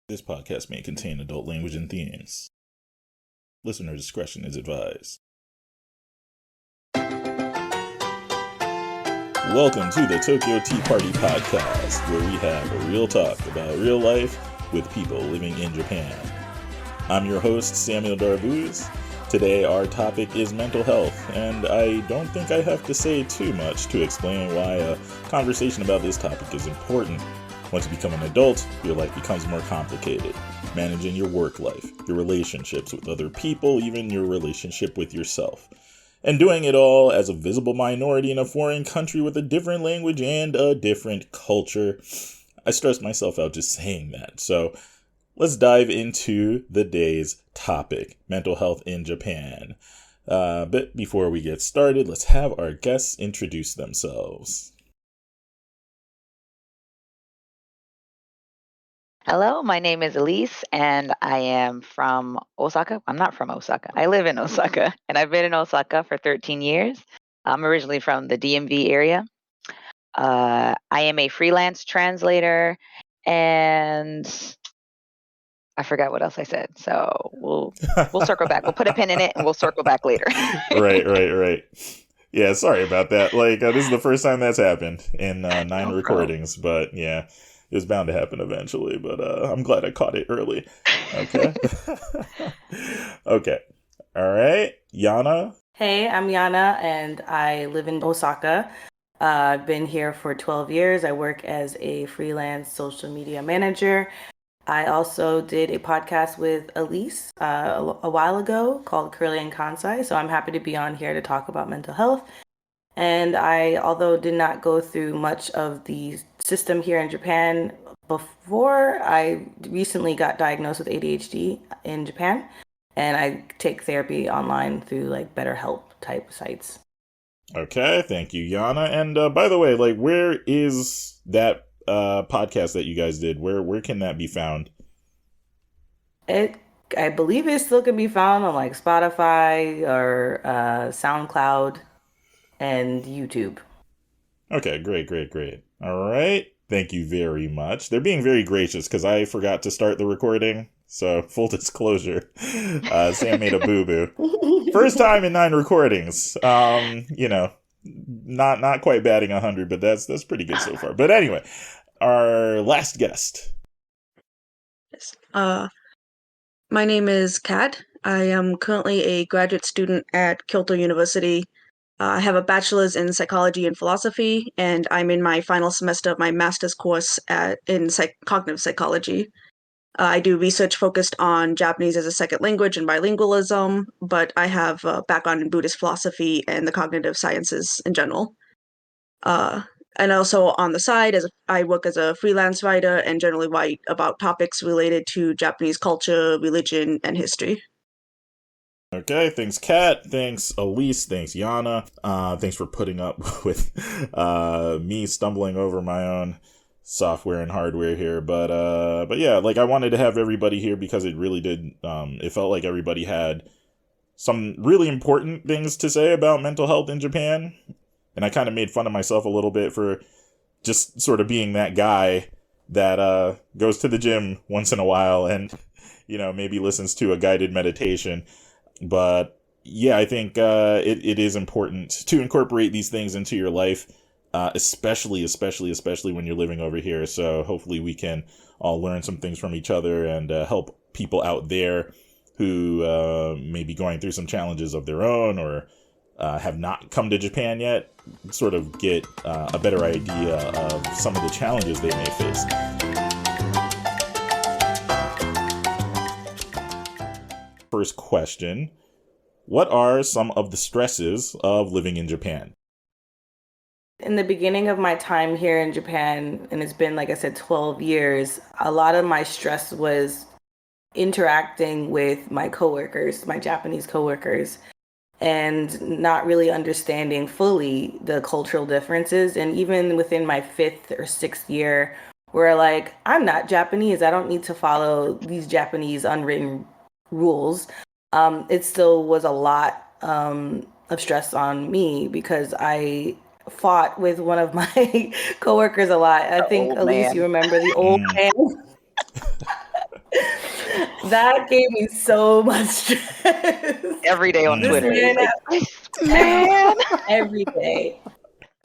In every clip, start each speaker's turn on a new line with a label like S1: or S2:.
S1: This podcast may contain adult language and themes. Listener discretion is advised. Welcome to the Tokyo Tea Party Podcast, where we have a real talk about real life with people living in Japan. I'm your host, Samuel Darbouze. Today our topic is mental health, and I don't think I have to say too much to explain why a conversation about this topic is important. Once you become an adult, your life becomes more complicated. Managing your work life, your relationships with other people, even your relationship with yourself. And doing it all as a visible minority in a foreign country with a different language and a different culture. I stressed myself out just saying that. So let's dive into the day's topic, mental health in Japan. But before we get started, let's have our guests introduce themselves.
S2: Hello, my name is Alyse, and I am from Osaka. I'm not from Osaka. I live in Osaka, and I've been in Osaka for 13 years. I'm originally from the DMV area. I am a freelance translator, and I forgot what else I said. So we'll circle back. We'll put a pin in it, and we'll circle back later.
S1: Right. Yeah, sorry about that. This is the first time that's happened in 9
S2: No
S1: recordings, but yeah. It was bound to happen eventually, but I'm glad I caught it early. Okay. Okay. All right. Yana.
S3: Hey, I'm Yana, and I live in Osaka. I've been here for 12 years. I work as a freelance social media manager. I also did a podcast with Alyse a while ago called Curly and Kansai, so I'm happy to be on here to talk about mental health. And I, although did not go through much of the system here in Japan before, I recently got diagnosed with ADHD in Japan, and I take therapy online through BetterHelp type sites.
S1: Okay, thank you, Yana. And by the way, where is that podcast that you guys did? Where can that be found?
S3: I believe it still can be found on Spotify or SoundCloud and YouTube.
S1: Okay, great. All right. Thank you very much. They're being very gracious because I forgot to start the recording. So, full disclosure, Sam made a boo-boo. First time in 9 recordings. Not quite batting 100, but that's pretty good so far. But anyway, our last guest.
S4: Yes. My name is Kat. I am currently a graduate student at Kyoto University. I have a bachelor's in psychology and philosophy, and I'm in my final semester of my master's course in cognitive psychology. I do research focused on Japanese as a second language and bilingualism, but I have a background in Buddhist philosophy and the cognitive sciences in general. And also on the side, I work as a freelance writer and generally write about topics related to Japanese culture, religion, and history.
S1: Okay, thanks Kat, thanks Alyse, thanks Yana, thanks for putting up with me stumbling over my own software and hardware here, but yeah, I wanted to have everybody here because it really did, it felt like everybody had some really important things to say about mental health in Japan, and I kind of made fun of myself a little bit for just sort of being that guy that goes to the gym once in a while and, maybe listens to a guided meditation. But yeah, I think it is important to incorporate these things into your life, especially when you're living over here. So hopefully we can all learn some things from each other and help people out there who may be going through some challenges of their own or have not come to Japan yet, sort of get a better idea of some of the challenges they may face. First question, what are some of the stresses of living in Japan?
S3: In the beginning of my time here in Japan, and it's been, like I said, 12 years, a lot of my stress was interacting with my coworkers, my Japanese coworkers, and not really understanding fully the cultural differences. And even within my 5th or 6th year, where I'm not Japanese, I don't need to follow these Japanese unwritten rules. It still was a lot of stress on me because I fought with one of my coworkers a lot. I think, Alyse, you remember the old man? That gave me so much stress.
S2: Every day on
S3: This
S2: Twitter.
S3: man,
S2: Man.
S3: every day.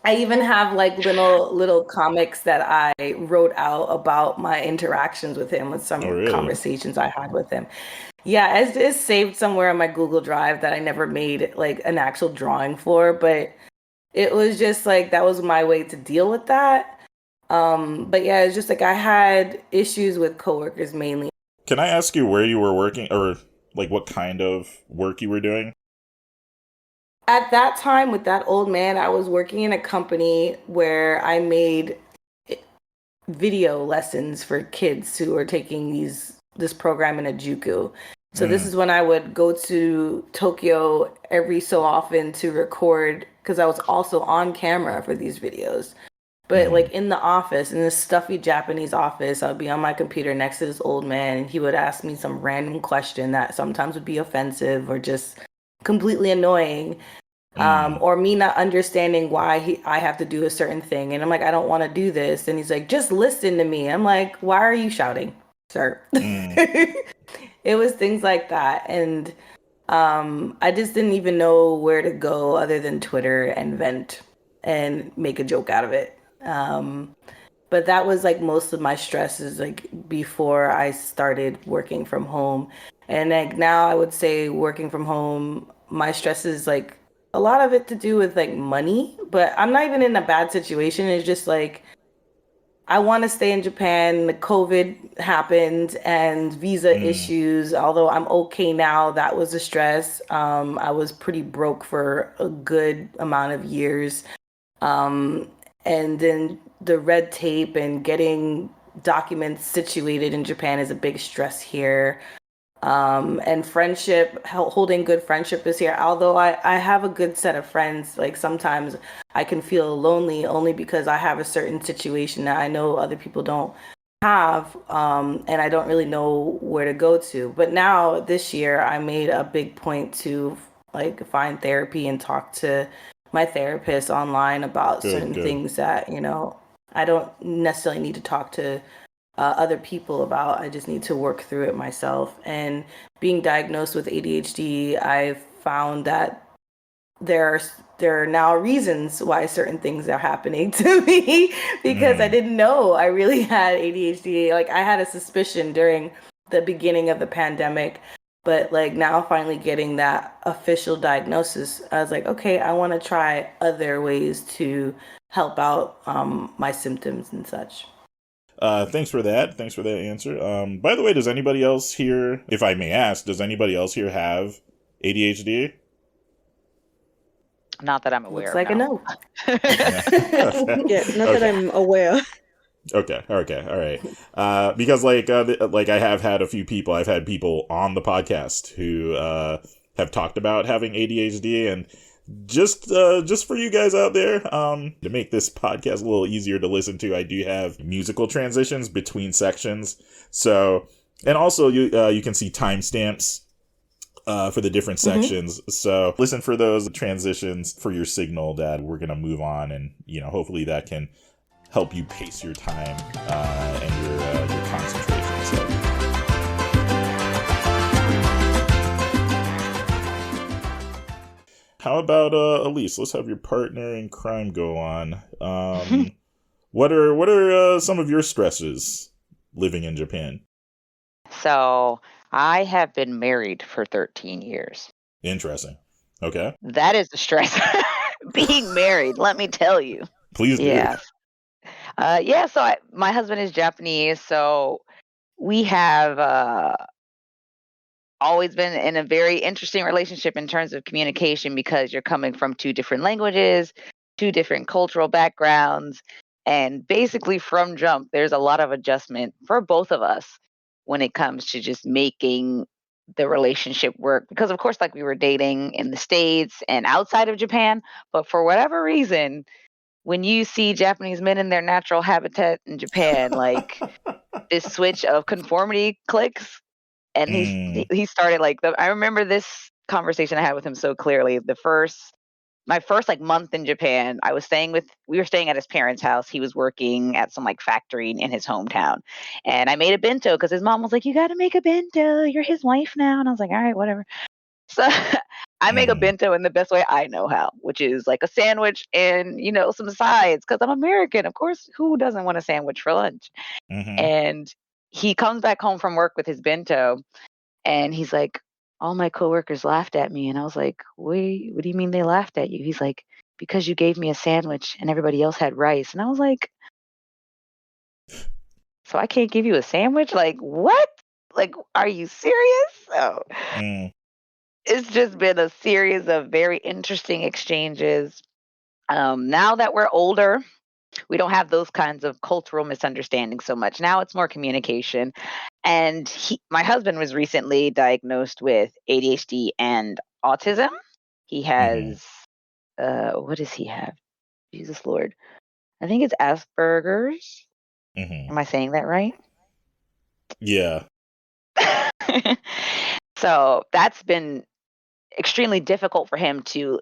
S3: I even have like little comics that I wrote out about my interactions with him, with some
S1: really?
S3: conversations I had with him. Yeah, it's saved somewhere on my Google Drive that I never made like an actual drawing for, but it was just like that was my way to deal with that. But yeah, it's just like I had issues with coworkers mainly.
S1: Can I ask you where you were working, or like what kind of work you were doing?
S3: At that time with that old man, I was working in a company where I made video lessons for kids who are taking this program in a JUCO. So this is when I would go to Tokyo every so often to record, because I was also on camera for these videos. But like in the office, in this stuffy Japanese office, I would be on my computer next to this old man, and he would ask me some random question that sometimes would be offensive or just completely annoying. Or me not understanding why I have to do a certain thing. And I'm like, I don't want to do this. And he's like, just listen to me. I'm like, why are you shouting, sir? It was things like that. And I just didn't even know where to go other than Twitter and vent and make a joke out of it. But that was like most of my stress is like before I started working from home. And like now I would say working from home, my stress is like a lot of it to do with like money, but I'm not even in a bad situation. It's just like I want to stay in Japan. The COVID happened and visa issues. Although I'm okay now, that was a stress. I was pretty broke for a good amount of years. And then the red tape and getting documents situated in Japan is a big stress here. And friendship, holding good friendship is here. Although I have a good set of friends, like sometimes I can feel lonely only because I have a certain situation that I know other people don't have, and I don't really know where to go to. But now this year, I made a big point to like find therapy and talk to my therapist online about certain things that, I don't necessarily need to talk to other people about. I just need to work through it myself. And being diagnosed with ADHD, I found that there are now reasons why certain things are happening to me because I didn't know I really had ADHD. Like I had a suspicion during the beginning of the pandemic, but like now finally getting that official diagnosis, I was like, okay, I want to try other ways to help out my symptoms and such.
S1: Thanks for that. Thanks for that answer. By the way, does anybody else here, if I may ask, does anybody else here have ADHD?
S2: Not that I'm aware
S3: Looks like
S2: of.
S3: a no.
S4: Yeah, not that I'm aware.
S1: Okay, all right. Because like I have had a few people. I've had people on the podcast who have talked about having ADHD, and just for you guys out there, to make this podcast a little easier to listen to, I do have musical transitions between sections. So, and also you can see timestamps for the different sections. So listen for those transitions for your signal that we're gonna move on, and hopefully that can help you pace your time and your concentration. So. How about Alyse? Let's have your partner in crime go on. What are some of your stresses living in Japan?
S2: So I have been married for 13 years.
S1: Interesting. Okay.
S2: That is the stress. Being married, let me tell you.
S1: Please do.
S2: Yes. So my husband is Japanese, so we have always been in a very interesting relationship in terms of communication because you're coming from two different languages, two different cultural backgrounds, and basically from jump, there's a lot of adjustment for both of us when it comes to just making the relationship work. Because of course, like we were dating in the States and outside of Japan, but for whatever reason, when you see Japanese men in their natural habitat in Japan, like this switch of conformity clicks. And he started like I remember this conversation I had with him so clearly. The first my first like month in Japan, we were staying at his parents' house. He was working at some like factory in his hometown. And I made a bento because his mom was like, you got to make a bento. You're his wife now. And I was like, all right, whatever. So I make a bento in the best way I know how, which is like a sandwich and, some sides because I'm American. Of course, who doesn't want a sandwich for lunch? And he comes back home from work with his bento and he's like, all my coworkers laughed at me. And I was like, wait, what do you mean they laughed at you? He's like, because you gave me a sandwich and everybody else had rice. And I was like, so I can't give you a sandwich? Like, what? Like, are you serious? So it's just been a series of very interesting exchanges. Now that we're older, we don't have those kinds of cultural misunderstandings so much. Now it's more communication. And my husband was recently diagnosed with ADHD and autism. He has, what does he have? Jesus Lord. I think it's Asperger's. Am I saying that right?
S1: Yeah.
S2: So that's been extremely difficult for him to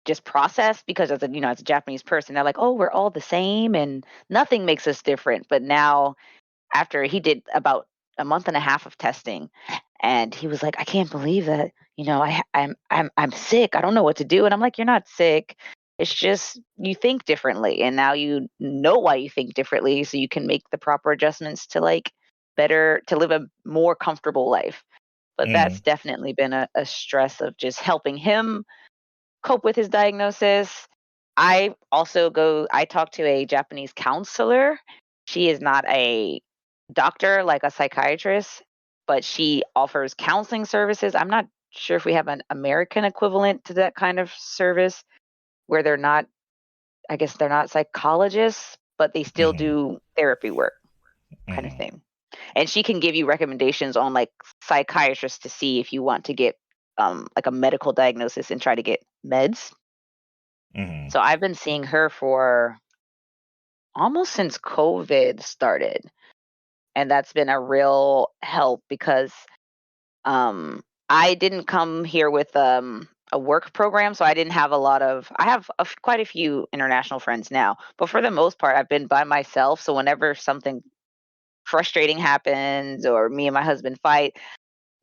S2: just process because as a Japanese person, they're like, oh, we're all the same and nothing makes us different. But now after he did about a month and a half of testing and he was like, I can't believe that, I'm sick. I don't know what to do. And I'm like, you're not sick. It's just you think differently. And now you know why you think differently. So you can make the proper adjustments to to live a more comfortable life. But that's definitely been a stress of just helping him cope with his diagnosis. I talk to a Japanese counselor. She is not a doctor like a psychiatrist, but she offers counseling services. I'm not sure if we have an American equivalent to that kind of service where they're not psychologists, but they still do therapy work kind of thing. And she can give you recommendations on like psychiatrists to see if you want to get like a medical diagnosis and try to get meds. So I've been seeing her for almost since COVID started. And that's been a real help because I didn't come here with a work program. So I didn't have I have quite a few international friends now, but for the most part, I've been by myself. So whenever something frustrating happens or me and my husband fight,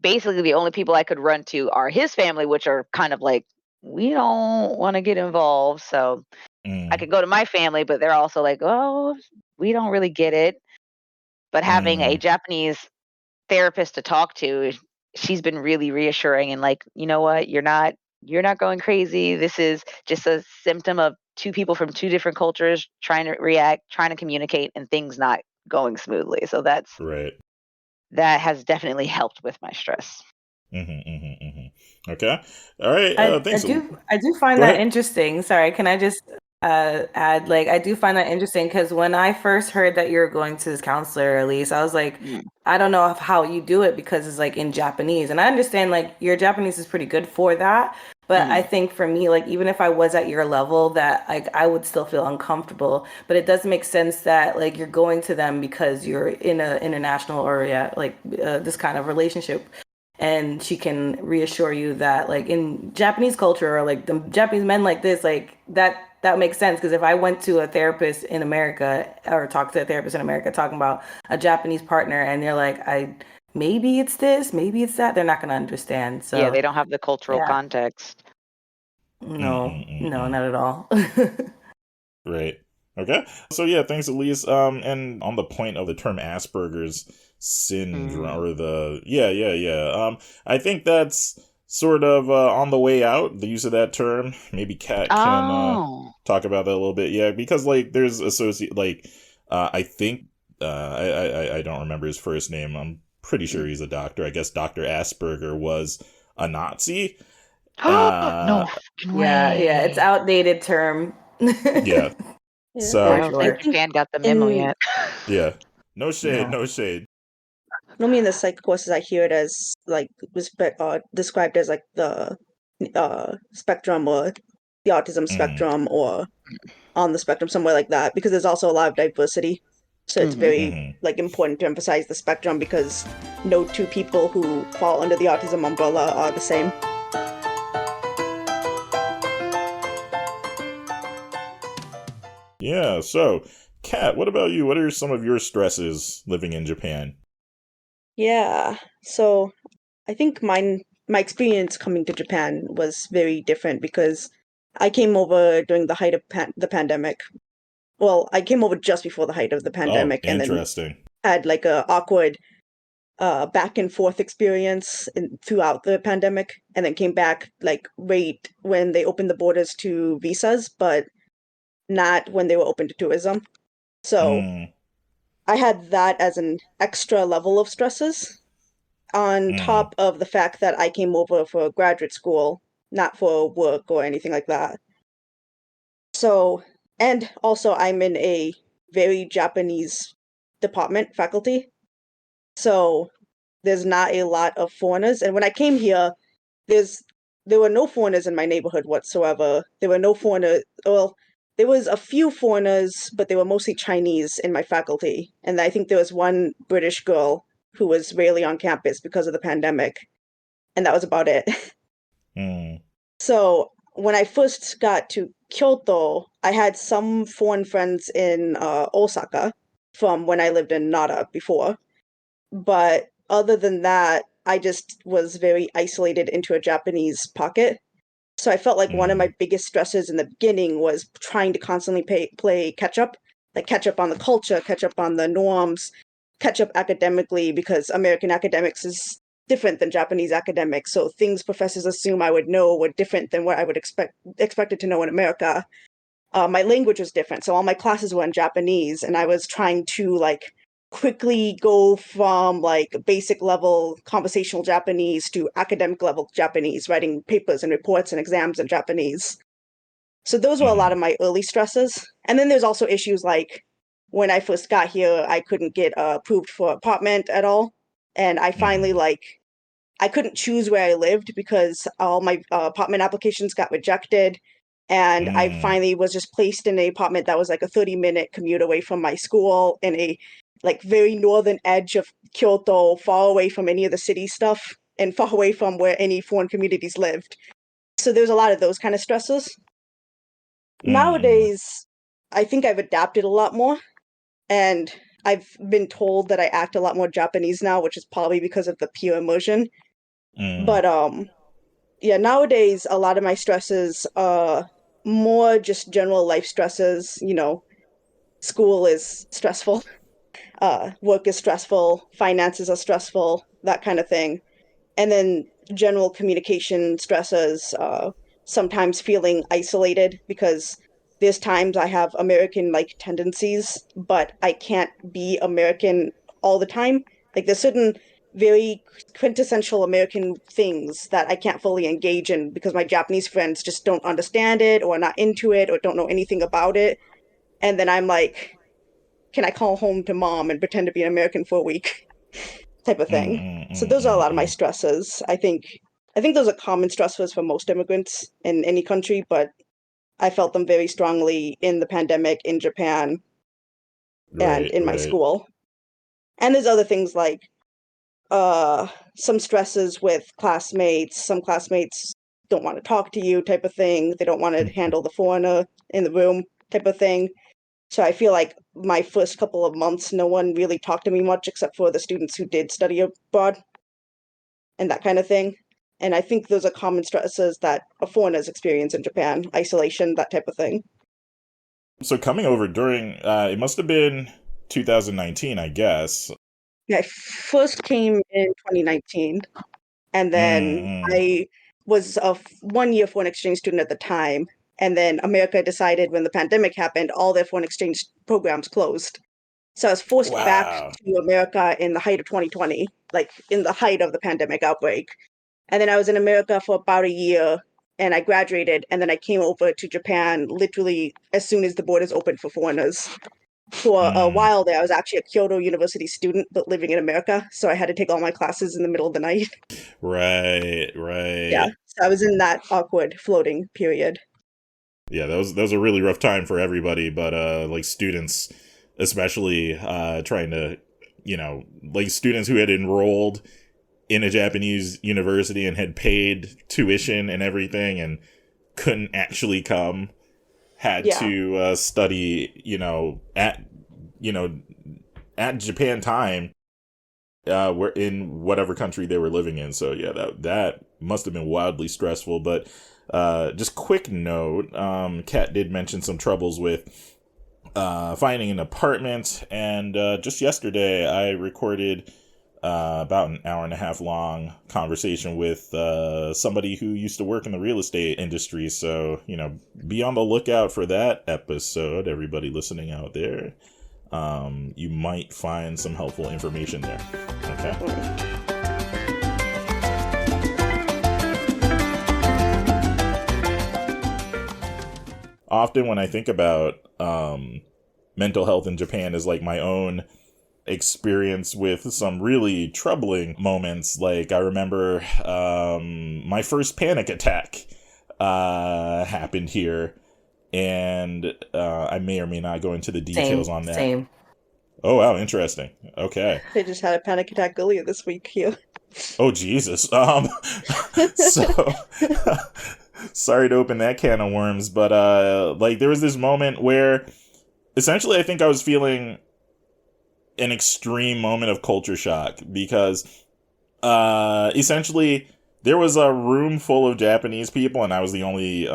S2: basically the only people I could run to are his family, which are kind of like, we don't want to get involved. So I could go to my family, but they're also like, oh, we don't really get it. But having a Japanese therapist to talk to, she's been really reassuring and like, you know what, you're not going crazy. This is just a symptom of two people from two different cultures trying to react, trying to communicate, and things not going smoothly. So that's
S1: right.
S2: That has definitely helped with my stress.
S1: Okay. All right. Thanks.
S3: I do find that interesting. Sorry, can I just add, like, I do find that interesting because when I first heard that you're going to this counselor, Alyse, I was like, I don't know how you do it because it's like in Japanese. And I understand like your Japanese is pretty good for that. But I think for me, like, even if I was at your level, that like I would still feel uncomfortable. But it does make sense that like you're going to them because you're in an international or this kind of relationship. And she can reassure you that like in Japanese culture or like the Japanese men like this, like that makes sense. Because if I went to a therapist in America or talked to a therapist in America talking about a Japanese partner and they're like, maybe it's this, maybe it's that, they're not going to understand. So
S2: yeah, they don't have the cultural context.
S3: No, not at all.
S1: Right. Okay. So yeah, thanks, Alyse. And on the point of the term Asperger's syndrome or I think that's sort of on the way out, the use of that term. Maybe Kat can talk about that a little bit. Yeah, because like there's I think I don't remember his first name. I'm pretty sure he's a doctor. I guess Dr. Asperger was a Nazi.
S2: No.
S3: Yeah, it's outdated term.
S1: Yeah. So
S2: I don't think Japan got the memo yet.
S1: Yeah. No shade.
S4: Normally in the psych courses, I hear it as like described as like the spectrum or the autism spectrum or on the spectrum somewhere like that, because there's also a lot of diversity. So it's very like important to emphasize the spectrum because no two people who fall under the autism umbrella are the same.
S1: Yeah, so, Kat, what about you? What are some of your stresses living in Japan?
S4: Yeah. So I think my experience coming to Japan was very different because I came over during the height of the pandemic. Well, I came over just before the height of the
S1: Oh,
S4: pandemic and then
S1: interesting.
S4: had like a awkward back and forth experience throughout the pandemic, and then came back like right when they opened the borders to visas, but not when they were open to tourism. So
S1: Mm,
S4: I had that as an extra level of stresses on
S1: mm,
S4: top of the fact that I came over for graduate school, not for work or anything like that. So, and also I'm in a very Japanese department faculty. So there's not a lot of foreigners. And when I came here, there's there were no foreigners in my neighborhood whatsoever. There were no foreigners. Well, there was a few foreigners, but they were mostly Chinese in my faculty. And I think there was one British girl who was rarely on campus because of the pandemic, and that was about it.
S1: mm,
S4: So when I first got to Kyoto, I had some foreign friends in Osaka from when I lived in Nara before. But other than that, I just was very isolated into a Japanese pocket. So I felt like one of my
S1: mm,
S4: biggest stresses in the beginning was trying to constantly play catch up, like catch up on the culture, catch up on the norms, catch up academically, because American academics is different than Japanese academics. So things professors assume I would know were different than what I would expected to know in America. My language was different, so all my classes were in Japanese, and I was trying to like quickly go from like basic level conversational Japanese to academic level Japanese, writing papers and reports and exams in Japanese. So those were a lot
S1: mm,
S4: of my early stresses. And then there's also issues like when I first got here, I couldn't get approved for apartment at all, and I finally
S1: mm,
S4: I couldn't choose where I lived because all my apartment applications got rejected. And I
S1: mm.
S4: finally was just placed in an apartment that was like a 30-minute commute away from my school in a like very northern edge of Kyoto, far away from any of the city stuff and far away from where any foreign communities lived. So there's a lot of those kind of stresses.
S1: Mm,
S4: Nowadays, I think I've adapted a lot more, and I've been told that I act a lot more Japanese now, which is probably because of the peer immersion.
S1: mm,
S4: But yeah, nowadays a lot of my stresses are more just general life stresses. School is stressful, work is stressful, finances are stressful, that kind of thing. And then general communication stresses, sometimes feeling isolated because there's times I have American like tendencies, but I can't be American all the time. Like there's certain very quintessential American things that I can't fully engage in because my Japanese friends just don't understand it or are not into it or don't know anything about it. And then I'm like, can I call home to mom and pretend to be an American for a week? Type of
S1: mm,
S4: thing.
S1: mm,
S4: So
S1: mm,
S4: those are a
S1: mm,
S4: lot of my
S1: mm.
S4: stresses. I think those are common stressors for most immigrants in any country, but I felt them very strongly in the pandemic in Japan and
S1: Right,
S4: in my
S1: right.
S4: school. And there's other things like some stresses with classmates. Some classmates don't want to talk to you type of thing. They don't want to handle the foreigner in the room type of thing. So I feel like my first couple of months, no one really talked to me much except for the students who did study abroad and that kind of thing. And I think those are common stresses that a foreigners experience in Japan, isolation, that type of thing.
S1: So coming over during, it must have been 2019, I guess.
S4: Yeah, I first came in 2019, and then
S1: Mm,
S4: I was a 1 year foreign exchange student at the time. And then America decided when the pandemic happened, all their foreign exchange programs closed. So I was forced back
S1: wow.
S4: to America in the height of 2020, like in the height of the pandemic outbreak. And then I was in America for about a year and I graduated. And then I came over to Japan literally as soon as the borders opened for foreigners. For a
S1: Mm,
S4: while there, I was actually a Kyoto University student, but living in America. So I had to take all my classes in the middle of the night.
S1: right,
S4: Yeah.
S1: right.
S4: So I was in that awkward floating period.
S1: Yeah, that was a really rough time for everybody, but like students, especially trying to, like students who had enrolled in a Japanese university and had paid tuition and everything and couldn't actually come had to study, at Japan time, were in whatever country they were living in. So yeah, that must have been wildly stressful. But just quick note, Kat did mention some troubles with finding an apartment, and just yesterday I recorded about an hour and a half long conversation with somebody who used to work in the real estate industry. So, be on the lookout for that episode, everybody listening out there. You might find some helpful information there. Okay. Often when I think about mental health in Japan is like my own experience with some really troubling moments. Like I remember my first panic attack happened here, and I may or may not go into the details on that.
S3: Same.
S1: Oh wow, interesting. Okay.
S4: They just had a panic attack earlier this week here.
S1: Oh Jesus. So sorry to open that can of worms, but there was this moment where essentially I think I was feeling an extreme moment of culture shock, because essentially there was a room full of Japanese people and I was the only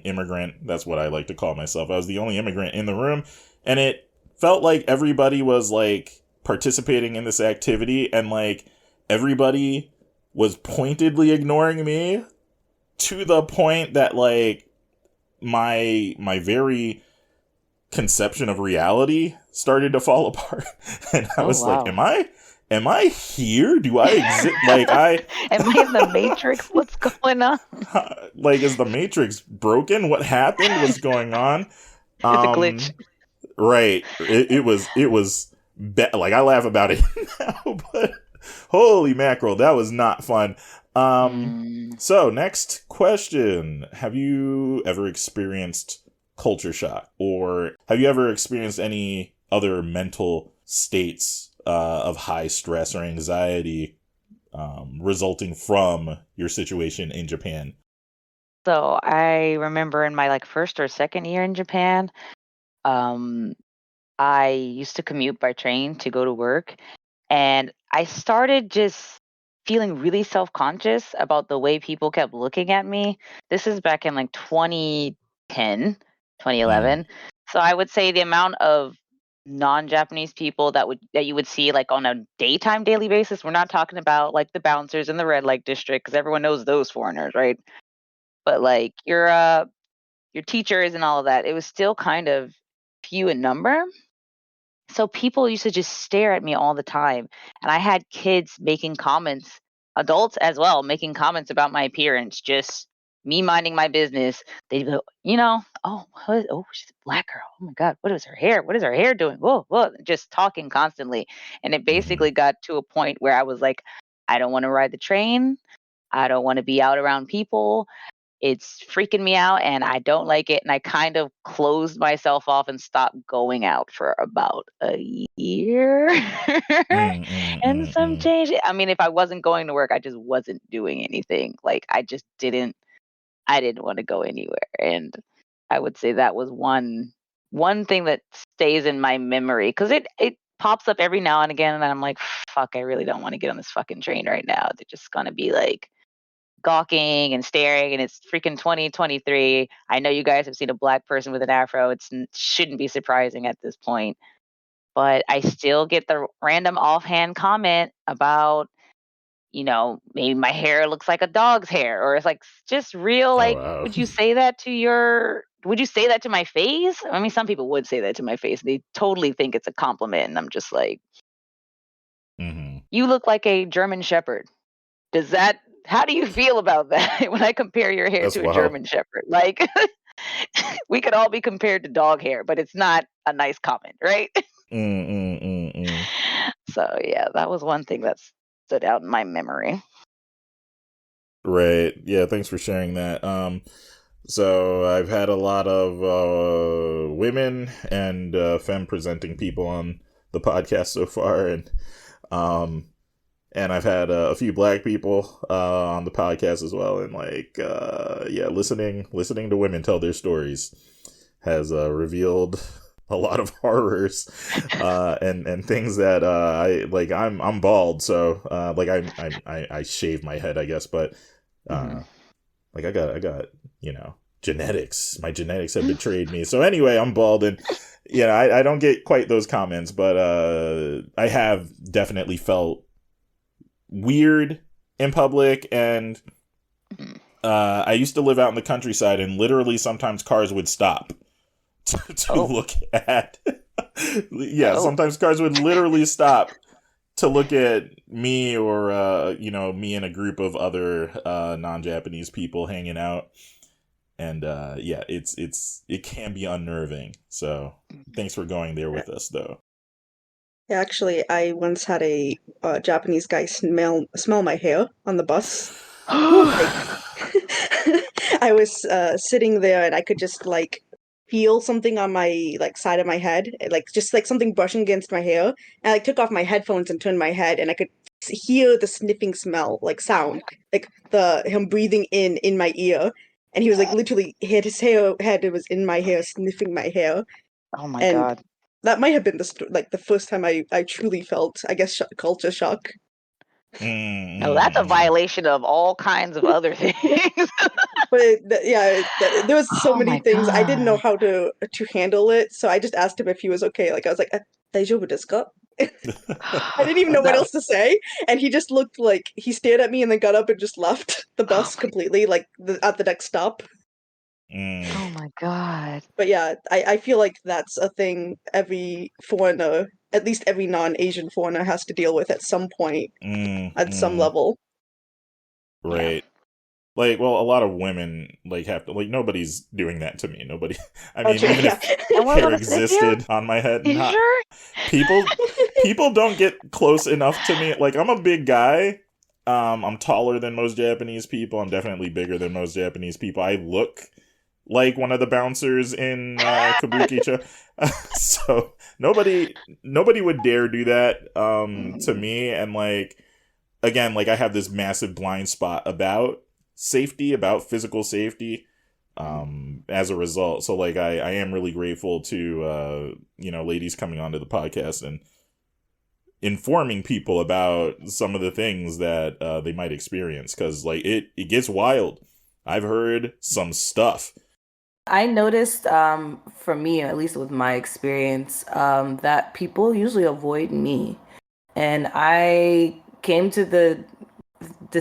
S1: immigrant. That's what I like to call myself. I was the only immigrant in the room, and it felt like everybody was like participating in this activity, and like everybody was pointedly ignoring me, to the point that like my very conception of reality started to fall apart. And I was like, am I here? Do I exist? Like
S2: am I in the Matrix? What's going on?
S1: Like, is the Matrix broken? What happened? What's going on?
S2: It's a glitch.
S1: Right. It was like, I laugh about it now, but holy mackerel, that was not fun. So next question. Have you ever experienced culture shock, or have you ever experienced any other mental states of high stress or anxiety resulting from your situation in Japan?
S2: So I remember in my first or second year in Japan, I used to commute by train to go to work, and I started just feeling really self-conscious about the way people kept looking at me. This is back in 2010, 2011. So I would say the amount of non-Japanese people that you would see on a daily basis. We're not talking about the bouncers in the red light district, because everyone knows those foreigners, right? But your teachers and all of that, it was still kind of few in number. So people used to just stare at me all the time. And I had kids making comments, adults as well, making comments about my appearance, just me minding my business. They'd go, she's a black girl. Oh my God, what is her hair? What is her hair doing? Whoa, whoa, just talking constantly. And it basically got to a point where I was like, I don't want to ride the train. I don't want to be out around people. It's freaking me out and I don't like it. And I kind of closed myself off and stopped going out for about a year and some change. I mean, if I wasn't going to work, I just wasn't doing anything. I didn't want to go anywhere. And I would say that was one thing that stays in my memory, because it pops up every now and again. And I'm like, fuck, I really don't want to get on this fucking train right now. They're just going to be gawking and staring, and it's freaking 2023. I know you guys have seen a black person with an afro. It shouldn't be surprising at this point, but I still get the random offhand comment about, maybe my hair looks like a dog's hair, or it's just real.
S1: Wow.
S2: Would you say that to my face? I mean, some people would say that to my face. They totally think it's a compliment, and I'm just like, you look like a German Shepherd. How do you feel about that when I compare your hair to a German Shepherd? We could all be compared to dog hair, but it's not a nice comment, right? So, yeah, that was one thing that stood out in my memory.
S1: Right. Yeah, thanks for sharing that. So I've had a lot of women and femme presenting people on the podcast so far, and I've had a few black people on the podcast as well, and listening to women tell their stories revealed a lot of horrors and things that I'm bald, so I shave my head, I guess, but I got genetics. My genetics have betrayed me. So anyway, I'm bald, and I don't get quite those comments, but I have definitely felt weird in public, and I used to live out in the countryside, and literally sometimes cars would stop to look at. Sometimes cars would literally stop to look at me, or me and a group of other non-Japanese people hanging out. And it can be unnerving. So thanks for going there with us, though.
S4: Yeah, actually, I once had a Japanese guy smell my hair on the bus. I was sitting there, and I could just feel something on my side of my head, just something brushing against my hair. And I took off my headphones and turned my head, and I could hear the sniffing smell, sound, him breathing in my ear. And he was literally his head was in my hair, sniffing my hair.
S2: Oh my God.
S4: That might have been the first time I truly felt, I guess, culture shock.
S2: No, that's a violation of all kinds of other things.
S4: But there was so many things I didn't know how to handle it. So I just asked him if he was okay. I was like, "Daijoubu desu ka?" I didn't even know what else to say, and he just looked he stared at me and then got up and just left the bus completely, at the next stop.
S2: Oh my God.
S4: But yeah, I feel like that's a thing every foreigner, at least every non-Asian foreigner, has to deal with at some point, at some level.
S1: Right. A lot of women have to, nobody's doing that to me. Nobody. I mean, even if hair existed on my head, people don't get close enough to me. I'm a big guy. I'm taller than most Japanese people. I'm definitely bigger than most Japanese people. I look like one of the bouncers in Kabukicho. So nobody would dare do that to me. And again, I have this massive blind spot about safety, about physical safety, as a result. So I am really grateful to ladies coming onto the podcast and informing people about some of the things that they might experience, because it gets wild. I've heard some stuff.
S3: I noticed, for me, at least with my experience, that people usually avoid me. And I came to the I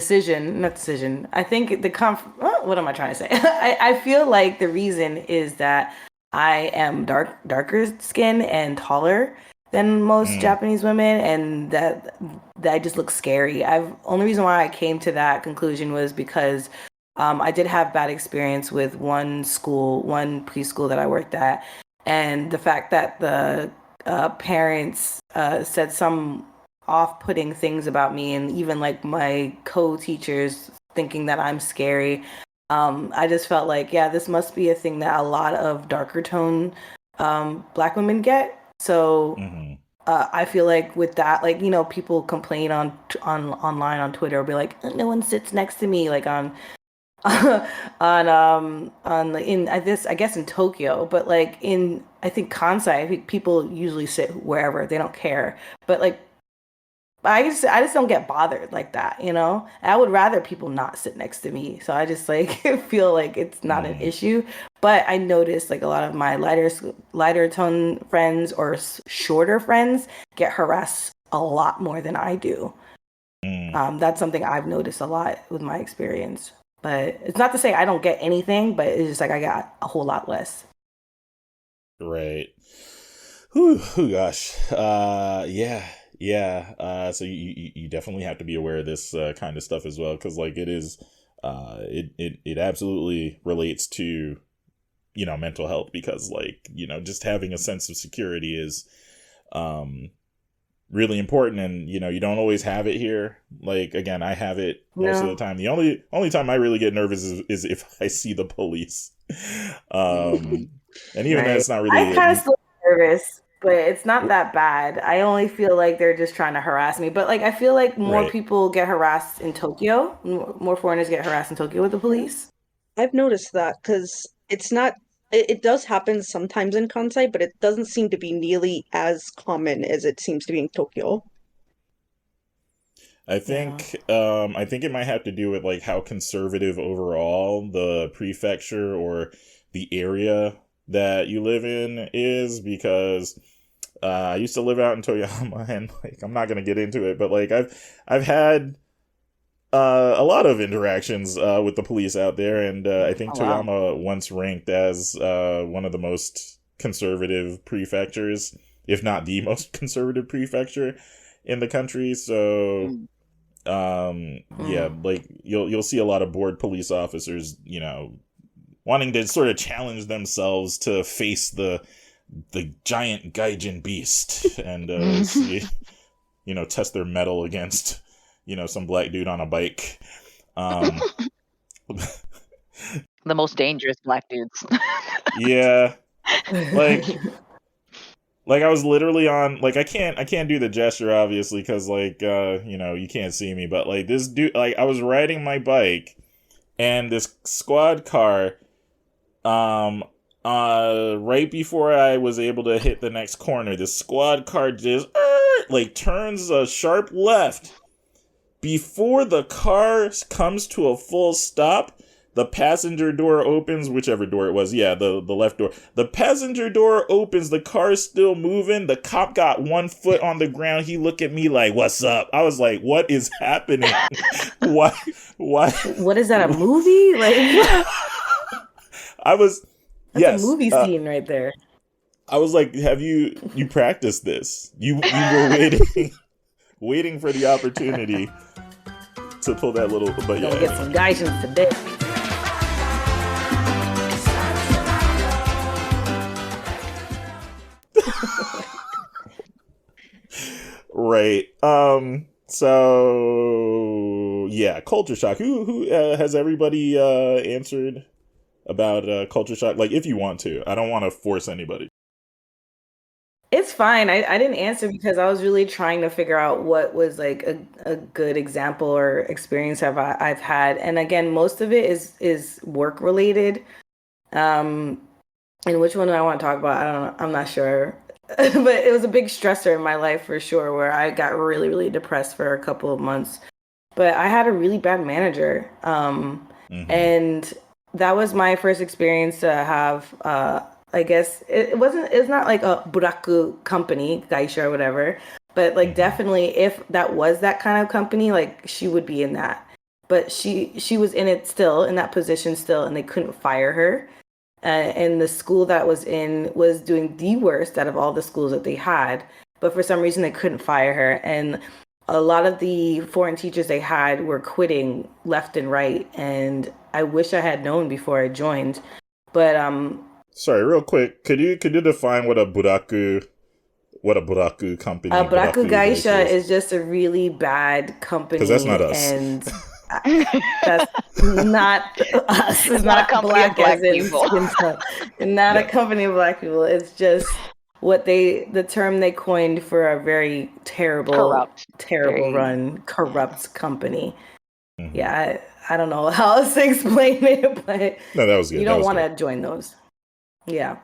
S3: think what am I trying to say? I feel like the reason is that I am darker skin and taller than most Japanese women, and that I just look scary. Only reason why I came to that conclusion was because I did have bad experience with one preschool that I worked at, and the fact that the parents said some off-putting things about me, and even my co-teachers thinking that I'm scary. I just felt this must be a thing that a lot of darker tone Black women get. So I feel with that, people complain on online on Twitter, be like, no one sits next to me, on I guess in Tokyo, but in I think Kansai, people usually sit wherever, they don't care. But I just don't get bothered like that, I would rather people not sit next to me. So I just feel it's not an issue. But I noticed a lot of my lighter tone friends or shorter friends get harassed a lot more than I do. That's something I've noticed a lot with my experience. But it's not to say I don't get anything, but it's just I got a whole lot less.
S1: Right. Whew, gosh. Yeah. So you definitely have to be aware of this kind of stuff as well, because it is it absolutely relates to mental health, because just having a sense of security is really important, and you don't always have it here. Again, I have it most of the time. The only time I really get nervous is if I see the police, and even that's not really.
S3: I kind of still nervous, but it's not that bad. I only feel they're just trying to harass me. But I feel more people get harassed in Tokyo. More foreigners get harassed in Tokyo with the police.
S4: I've noticed that, because it's not it does happen sometimes in Kansai, but it doesn't seem to be nearly as common as it seems to be in Tokyo.
S3: Yeah.
S1: I think it might have to do with like how conservative overall the prefecture or the area that you live in is, because I used to live out in Toyama, and like I'm not gonna get into it, but like I've had a lot of interactions with the police out there, and I think
S2: Oh wow.
S1: Toyama once ranked as one of the most conservative prefectures, if not the most conservative prefecture in the country. So
S2: Mm.
S1: yeah,
S3: Mm.
S1: like you'll see a lot of bored police officers, wanting to sort of challenge themselves to face the giant gaijin beast and see, test their mettle against, some black dude on a bike. Um,
S2: The most dangerous black dudes.
S1: yeah, like I was literally on, like, I can't do the gesture obviously because like you can't see me, but like this dude, like I was riding my bike and this squad car, right before I was able to hit the next corner, this squad car just like turns a sharp left. Before the car comes to a full stop, the passenger door opens, whichever door it was. Yeah, the left door. The passenger door opens, the car's still moving. The cop got one foot on the ground. He looked at me like, "What's up?" I was like, "What is happening? Why? Why?"
S3: What is that, a movie? Like,
S1: I was,
S3: that's
S1: yes.
S3: a movie scene right there.
S1: I was like, "Have you practiced this? You were waiting for the opportunity to pull that little." But yeah,
S3: Gonna get some guidance today.
S1: right. So yeah, culture shock. Who has everybody answered about culture shock? Like, if you want to, I don't want to force anybody.
S3: It's fine. I didn't answer because I was really trying to figure out what was like a good example or experience I've had. And again, most of it is work related. Um, and which one do I want to talk about? I don't know. I'm not sure. But it was a big stressor in my life for sure, where I got really, really depressed for a couple of months. But I had a really bad manager.
S1: Mm-hmm.
S3: And that was my first experience to have I guess it's not like a buraku company, gaisha or whatever, but like definitely if that was that kind of company, like she would be in that. But she was in it still, in that position still, and they couldn't fire her. And the school that was in was doing the worst out of all the schools that they had. But for some reason, they couldn't fire her. And a lot of the foreign teachers they had were quitting left and right. And I wish I had known before I joined. But
S1: Sorry, real quick, could you define what a buraku company,
S3: Buraku
S1: buraku
S3: Gaisha
S1: is?
S3: is just a really bad
S1: Because that's not
S3: company,
S1: us.
S3: and that's not us. It's
S2: It's not a
S3: not
S2: company of
S3: black
S2: black
S3: as in
S2: people.
S3: skin tone. Not a
S1: Yeah.
S3: company of black people. It's just the term they coined for a very terrible,
S2: Corrupt.
S3: terrible
S2: Very
S3: run, corrupt company.
S1: Mm-hmm.
S3: Yeah, I don't know how else to explain it, but
S1: No, that was good.
S3: you
S1: That
S3: don't
S1: was
S3: want
S1: good.
S3: to join those. Yeah.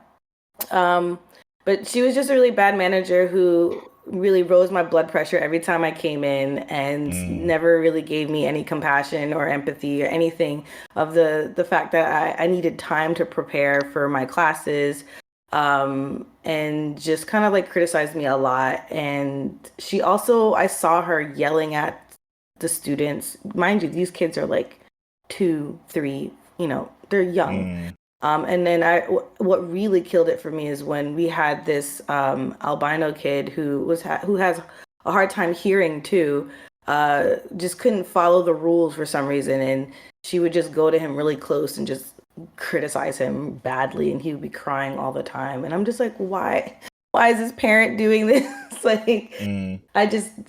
S3: Um, but she was just a really bad manager who really rose my blood pressure every time I came in and
S1: Mm.
S3: never really gave me any compassion or empathy or anything of the fact that I needed time to prepare for my classes, and just kind of like criticized me a lot. And she also, I saw her yelling at the students. Mind you, these kids are like 2, 3, they're young.
S1: Mm.
S3: And then what really killed it for me is when we had this albino kid who has a hard time hearing too, just couldn't follow the rules for some reason, and she would just go to him really close and just criticize him badly, and he would be crying all the time, and I'm just like, why is this parent doing this? Like,
S1: Mm.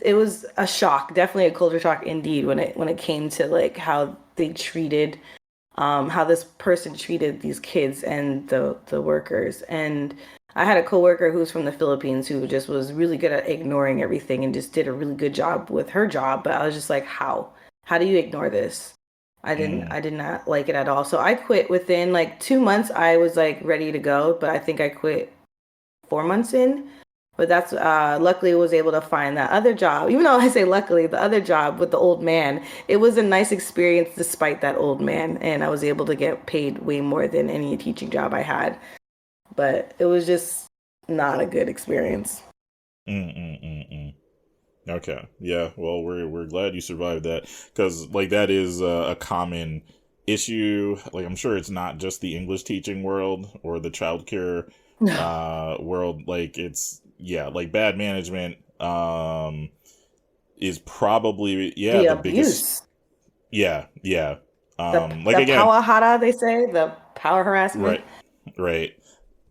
S3: it was a shock, definitely a culture shock indeed when it came to like how they treated how this person treated these kids and the workers. And I had a coworker who's from the Philippines who just was really good at ignoring everything and just did a really good job with her job. But I was just like, how? How do you ignore this? I did not like it at all. So I quit within like 2 months. I was like ready to go, but I think I quit 4 months in. But that's luckily was able to find that other job. Even though I say luckily, the other job with the old man, it was a nice experience despite that old man, and I was able to get paid way more than any teaching job I had. But it was just not a good experience.
S1: Okay, yeah. Well, we're glad you survived that, because like that is a common issue. Like I'm sure it's not just the English teaching world or the childcare
S3: No,
S1: world. Like it's like bad management is probably
S3: the
S1: the biggest.
S3: abuse,
S1: Yeah.
S3: the
S1: Like
S3: the
S1: again,
S3: power hara, they say, the power harassment.
S1: right, right.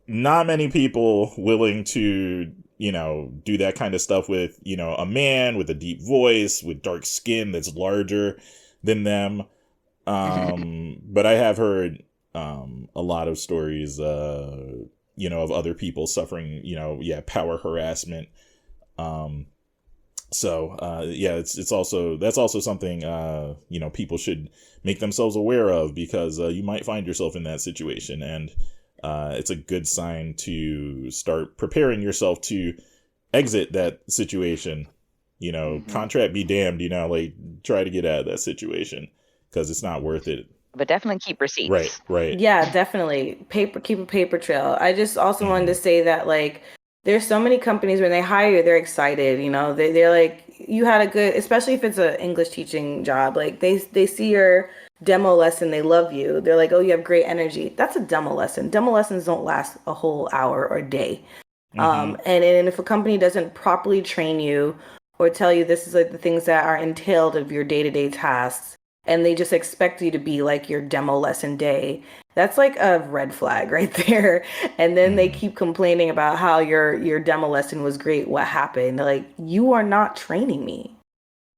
S1: Not many people willing to, do that kind of stuff with, a man with a deep voice, with dark skin that's larger than them. But I have heard a lot of stories, of other people suffering, power harassment. Um, it's also that's also something people should make themselves aware of, because you might find yourself in that situation, and it's a good sign to start preparing yourself to exit that situation. Contract be damned. Like try to get out of that situation, because it's not worth it.
S2: But definitely keep receipts.
S1: Right.
S3: Yeah, definitely. Keep a paper trail. I just also wanted to say that like there's so many companies when they hire you, they're excited, they're like you had a good, especially if it's an English teaching job, like they see your demo lesson, they love you. They're like, "Oh, you have great energy." That's a demo lesson. Demo lessons don't last a whole hour or day. And if a company doesn't properly train you or tell you this is like the things that are entailed of your day-to-day tasks, and they just expect you to be like your demo lesson day, that's like a red flag right there. And then they keep complaining about how your demo lesson was great. What happened? They're like, you are not training me.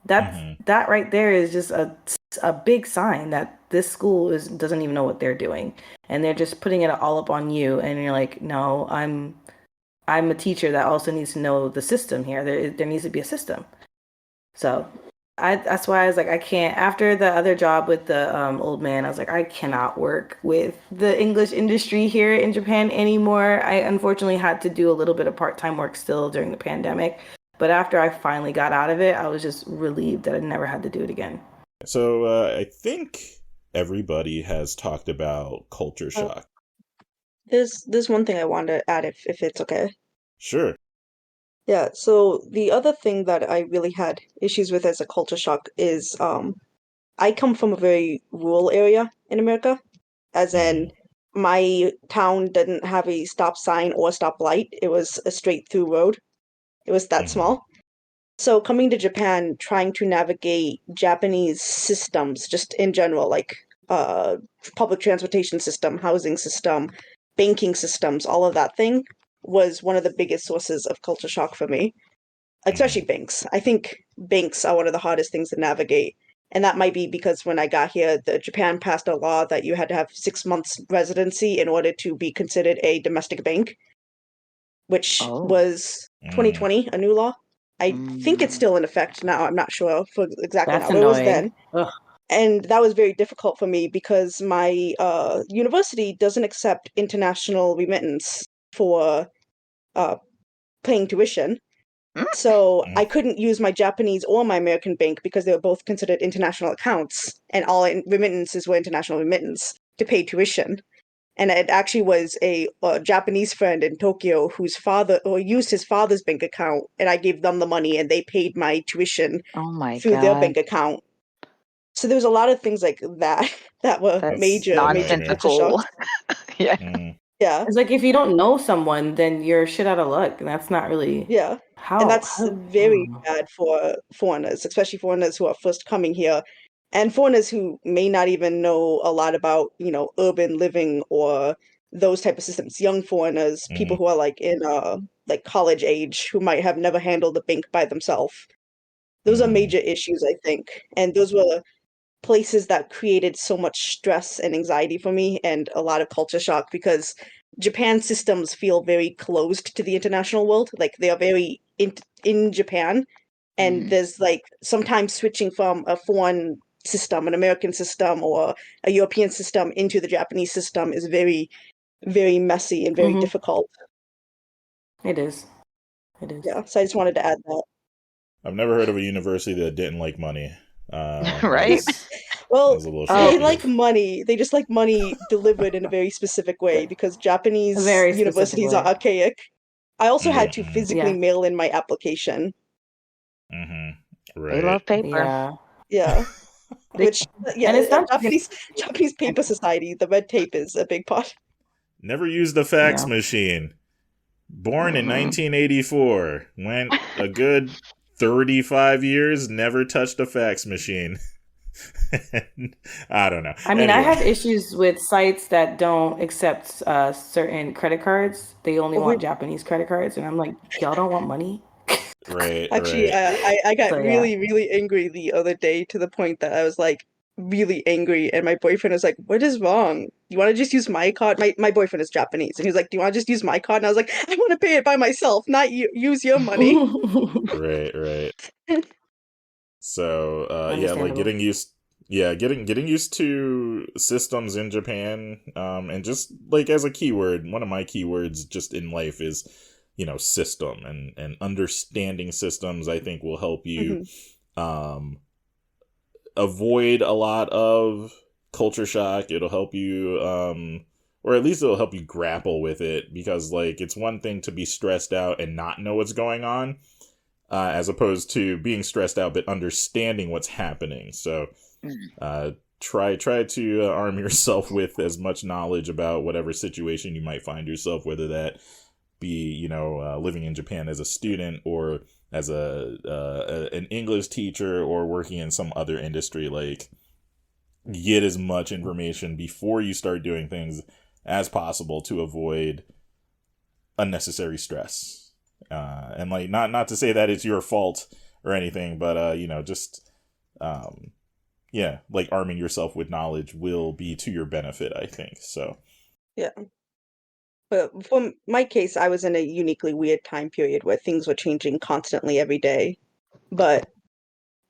S3: That right there is just a big sign that this school doesn't even know what they're doing, and they're just putting it all up on you. And you're like, no, I'm a teacher that also needs to know the system here. There needs to be a system. So that's why I was like, I can't. After the other job with the old man, I was like, I cannot work with the English industry here in Japan anymore. I unfortunately had to do a little bit of part-time work still during the pandemic. But after I finally got out of it, I was just relieved that I never had to do it again.
S1: So I think everybody has talked about culture shock.
S4: There's one thing I wanted to add if it's okay.
S1: Sure.
S4: Yeah, so the other thing that I really had issues with as a culture shock is I come from a very rural area in America, as in my town didn't have a stop sign or stop light. It was a straight through road. It was that small. So coming to Japan, trying to navigate Japanese systems, just in general, like public transportation system, housing system, banking systems, all of that thing was one of the biggest sources of culture shock for me, especially banks. I think banks are one of the hardest things to navigate. And that might be because when I got here, Japan passed a law that you had to have 6 months residency in order to be considered a domestic bank, which was 2020, a new law. I think it's still in effect now. I'm not sure for exactly
S3: That's
S4: now, but it was
S3: annoying.
S4: then.
S3: Ugh.
S4: And that was very difficult for me because my university doesn't accept international remittance for paying tuition. So I couldn't use my Japanese or my American bank because they were both considered international accounts, and all remittances were international remittance to pay tuition. And it actually was a Japanese friend in Tokyo whose father or used his father's bank account, and I gave them the money, and they paid my tuition
S2: Oh my
S4: through their
S2: God.
S4: bank account. So there was a lot of things like that that were
S2: That's
S4: major culture
S2: nonsensical.
S4: shocks.
S2: Yeah.
S4: Yeah,
S3: It's like if you don't know someone, then you're shit out of luck, and that's not really
S4: yeah. And that's
S3: how.
S4: very bad for foreigners, especially foreigners who are first coming here, and foreigners who may not even know a lot about, urban living or those type of systems. Young foreigners, people who are like in like college age, who might have never handled a bank by themselves. Those are major issues, I think. And those were places that created so much stress and anxiety for me and a lot of culture shock because Japan systems feel very closed to the international world. Like they are very in Japan, and there's like sometimes switching from a foreign system, an American system or a European system, into the Japanese system is very, very messy and very difficult.
S3: It is. It is.
S4: Yeah, so I just wanted to add that.
S1: I've never heard of a university that didn't like money.
S2: Right?
S4: Well,
S1: was a little
S4: they
S1: shocking.
S4: like money. They just like money delivered in a very specific way because Japanese
S3: A very specific
S4: universities
S3: way.
S4: are archaic. I also had to
S1: Mhm.
S4: physically
S3: Yeah.
S4: mail in my application.
S1: Right.
S2: They love paper.
S3: Yeah.
S4: Yeah. Which, yeah,
S3: And it's not
S4: Japanese paper society, the red tape is a big part.
S1: Never used the fax
S3: Yeah.
S1: machine. Born in
S3: Mhm.
S1: 1984. Went a good 35 years, never touched a fax machine. I don't know.
S3: I mean, I
S1: Anyway.
S3: have issues with sites that don't accept certain credit cards. They only want Japanese credit cards, and I'm like, y'all don't want money?
S1: Right,
S4: Actually,
S1: right.
S4: I got
S3: So, yeah.
S4: really, really angry the other day to the point that I was like really angry, and my boyfriend was like, "What is wrong? You want to just use my card?" My boyfriend is Japanese, and he was like, "Do you want to just use my card?" And I was like, "I want to pay it by myself, not use your money."
S1: Right. So, yeah, like
S3: Understandable.
S1: getting used to systems in Japan, and just like as a keyword, one of my keywords just in life is, system, and understanding systems, I think, will help you, avoid a lot of culture shock. It'll help you, or at least it'll help you grapple with it, because like it's one thing to be stressed out and not know what's going on, as opposed to being stressed out but understanding what's happening. So try to arm yourself with as much knowledge about whatever situation you might find yourself, whether that be living in Japan as a student, or as an English teacher, or working in some other industry. Like, get as much information before you start doing things as possible to avoid unnecessary stress. And like, not to say that it's your fault or anything, but just like arming yourself with knowledge will be to your benefit, I think. So
S4: Yeah. But for my case, I was in a uniquely weird time period where things were changing constantly every day. But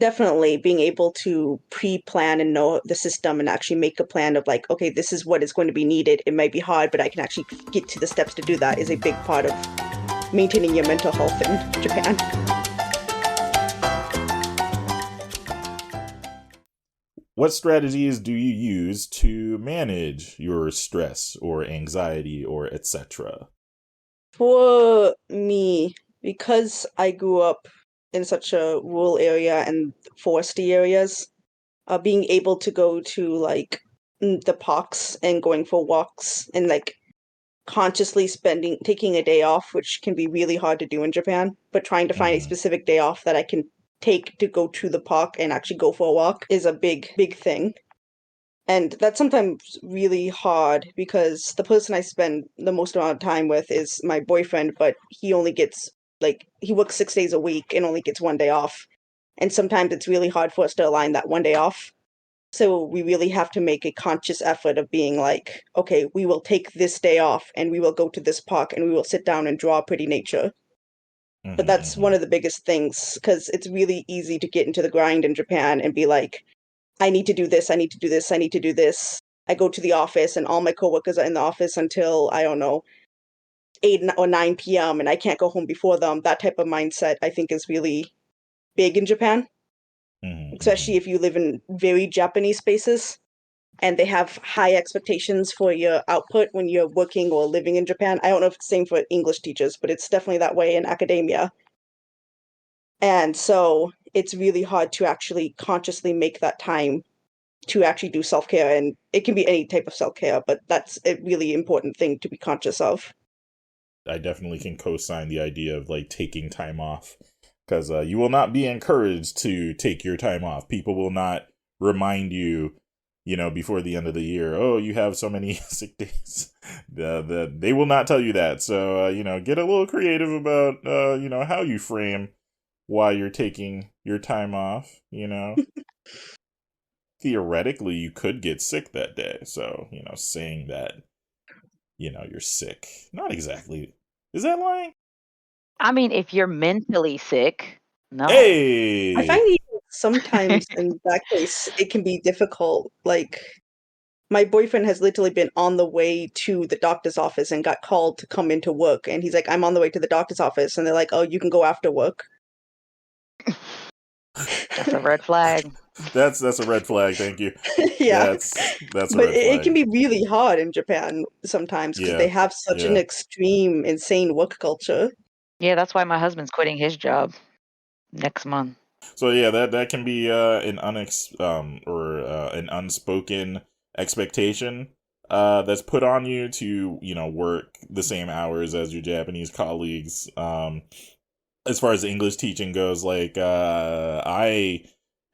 S4: definitely being able to pre-plan and know the system and actually make a plan of like, okay, this is what is going to be needed. It might be hard, but I can actually get to the steps to do that is a big part of maintaining your mental health in Japan.
S1: what strategies do you use to manage your stress or anxiety or etc.?
S4: For me, because I grew up in such a rural area and foresty areas, being able to go to like the parks and going for walks and like consciously taking a day off, which can be really hard to do in Japan, but trying to find a specific day off that I can take to go to the park and actually go for a walk is a big thing. And that's sometimes really hard because the person I spend the most amount of time with is my boyfriend, but he only gets he works 6 days a week and only gets one day off. And sometimes it's really hard for us to align that one day off. So we really have to make a conscious effort of being like, okay, we will take this day off and we will go to this park and we will sit down and draw pretty nature. But that's one of the biggest things because it's really easy to get into the grind in Japan and be like, I need to do this, I need to do this, I need to do this. I go to the office and all my coworkers are in the office until, I don't know, 8 or 9 p.m. and I can't go home before them. That type of mindset, I think, is really big in Japan, especially if you live in very Japanese spaces and they have high expectations for your output when you're working or living in Japan. I don't know if it's the same for English teachers, but it's definitely that way in academia. And so it's really hard to actually consciously make that time to actually do self-care. And it can be any type of self-care, but that's a really important thing to be conscious of.
S1: I definitely can co-sign the idea of like taking time off, because you will not be encouraged to take your time off. People will not remind you, before the end of the year, oh, you have so many sick days. They will not tell you that. So, get a little creative about, how you frame why you're taking your time off, Theoretically, you could get sick that day. So, saying that, you're sick. Not exactly. Is that lying?
S2: I mean, if you're mentally sick, no.
S1: Hey!
S4: I find even sometimes in that case, it can be difficult. Like, my boyfriend has literally been on the way to the doctor's office and got called to come into work. And he's like, I'm on the way to the doctor's office. And they're like, oh, you can go after work.
S2: That's a red flag.
S1: That's a red flag. Thank you.
S4: Yeah.
S1: That's a
S4: But
S1: red
S4: it
S1: flag.
S4: can be really hard in Japan sometimes because they have such an extreme, insane work culture.
S2: Yeah, that's why my husband's quitting his job next month.
S1: So yeah, that can be an an unspoken expectation that's put on you to, you know, work the same hours as your Japanese colleagues. As far as English teaching goes, like I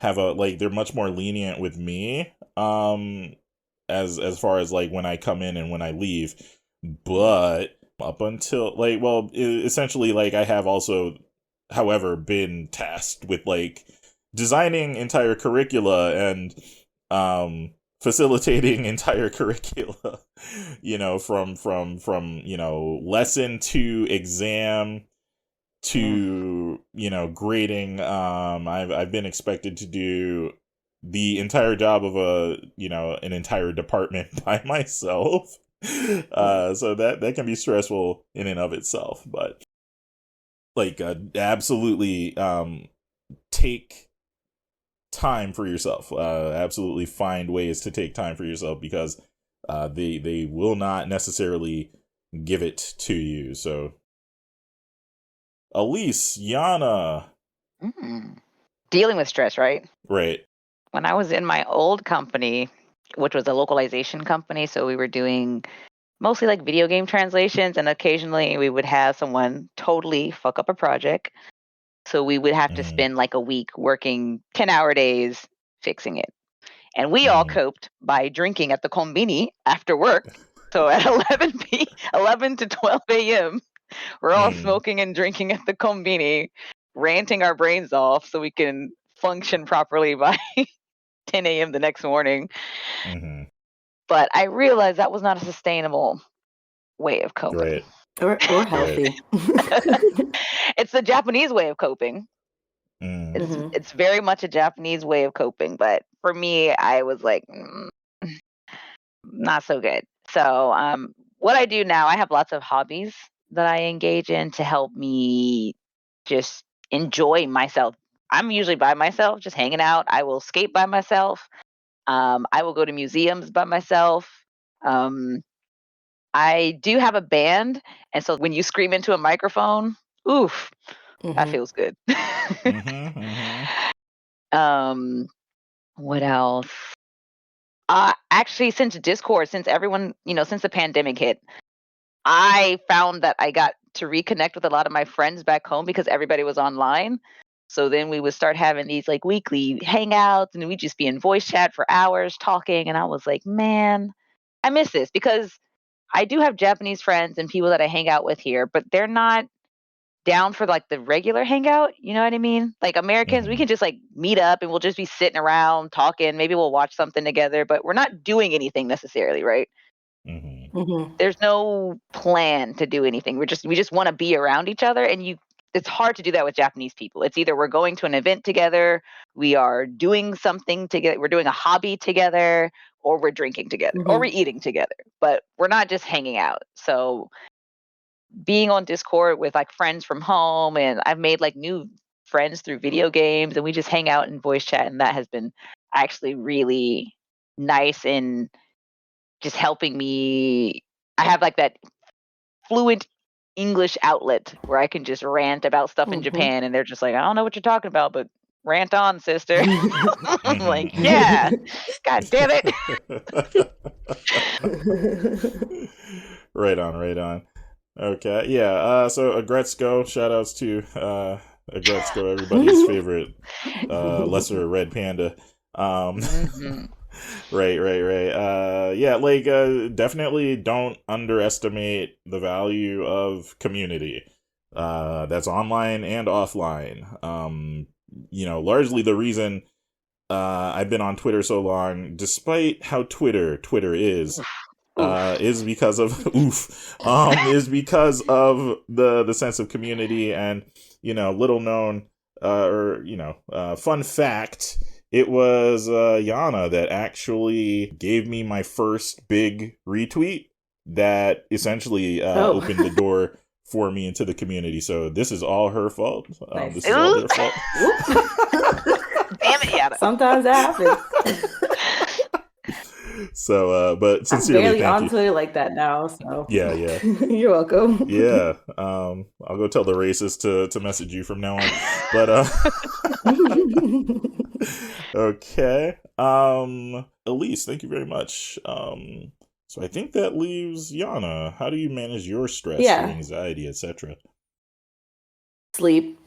S1: have they're much more lenient with me as far as like when I come in and when I leave, but up until essentially like I have also, however, been tasked with like designing entire curricula and facilitating entire curricula, you know, from you know, lesson to exam to, you know, grading. I've been expected to do the entire job of an entire department by myself. So that can be stressful in and of itself, but like absolutely take time for yourself. Absolutely find ways to take time for yourself, because they will not necessarily give it to you. So Alyse, Yana.
S2: Dealing with stress, right?
S1: Right.
S2: When I was in my old company, which was a localization company, so we were doing mostly like video game translations, and occasionally we would have someone totally fuck up a project. So we would have to spend like a week working 10-hour days fixing it. And we all coped by drinking at the konbini after work. So at 11 to 12 a.m., we're all smoking and drinking at the konbini, ranting our brains off so we can function properly by 10 a.m. the next morning. But I realized that was not a sustainable way of coping.
S1: Right.
S3: Or healthy.
S2: It's the Japanese way of coping. It's very much a Japanese way of coping. But for me, I was like, not so good. So what I do now, I have lots of hobbies that I engage in to help me just enjoy myself. I'm usually by myself, just hanging out. I will skate by myself. I will go to museums by myself. I do have a band, and so when you scream into a microphone, oof, that feels good. What else? Actually, since Discord, since everyone, since the pandemic hit, I found that I got to reconnect with a lot of my friends back home because everybody was online. So then we would start having these like weekly hangouts, and we'd just be in voice chat for hours talking. And I was like, man, I miss this, because I do have Japanese friends and people that I hang out with here, but they're not down for like the regular hangout. You know what I mean? Like Americans, we can just like meet up and we'll just be sitting around talking. Maybe we'll watch something together, but we're not doing anything necessarily, right? There's no plan to do anything. We just want to be around each other, and it's hard to do that with Japanese people. It's either we're going to an event together, we are doing something together, we're doing a hobby together, or we're drinking together, or we're eating together, but we're not just hanging out. So being on Discord with like friends from home, and I've made like new friends through video games, and we just hang out and voice chat, and that has been actually really nice in just helping me. I have like that fluent English outlet where I can just rant about stuff in Japan, and they're just like, I don't know what you're talking about, but rant on, sister. I'm like, yeah, God damn it.
S1: Right on. Okay, yeah. So Agretzko, shout outs to Agretzko, everybody's favorite lesser red panda. Right. Yeah, like definitely don't underestimate the value of community. That's online and offline. Largely the reason I've been on Twitter so long, despite how Twitter is because of is because of the sense of community. And little known fun fact, it was Yana that actually gave me my first big retweet that essentially opened the door for me into the community. So this is all her fault.
S3: Nice.
S1: This is all your fault.
S2: Damn it, Yana.
S3: Sometimes that happens.
S1: So, but
S3: I'm
S1: sincerely,
S3: barely
S1: thank
S3: on
S1: you.
S3: Twitter like that now, so
S1: Yeah.
S3: you're welcome.
S1: Yeah. I'll go tell the racist to message you from now on. But okay. Alyse, thank you very much. So I think that leaves Yana. How do you manage your stress, your
S3: Yeah.
S1: anxiety, etc.?
S3: Sleep.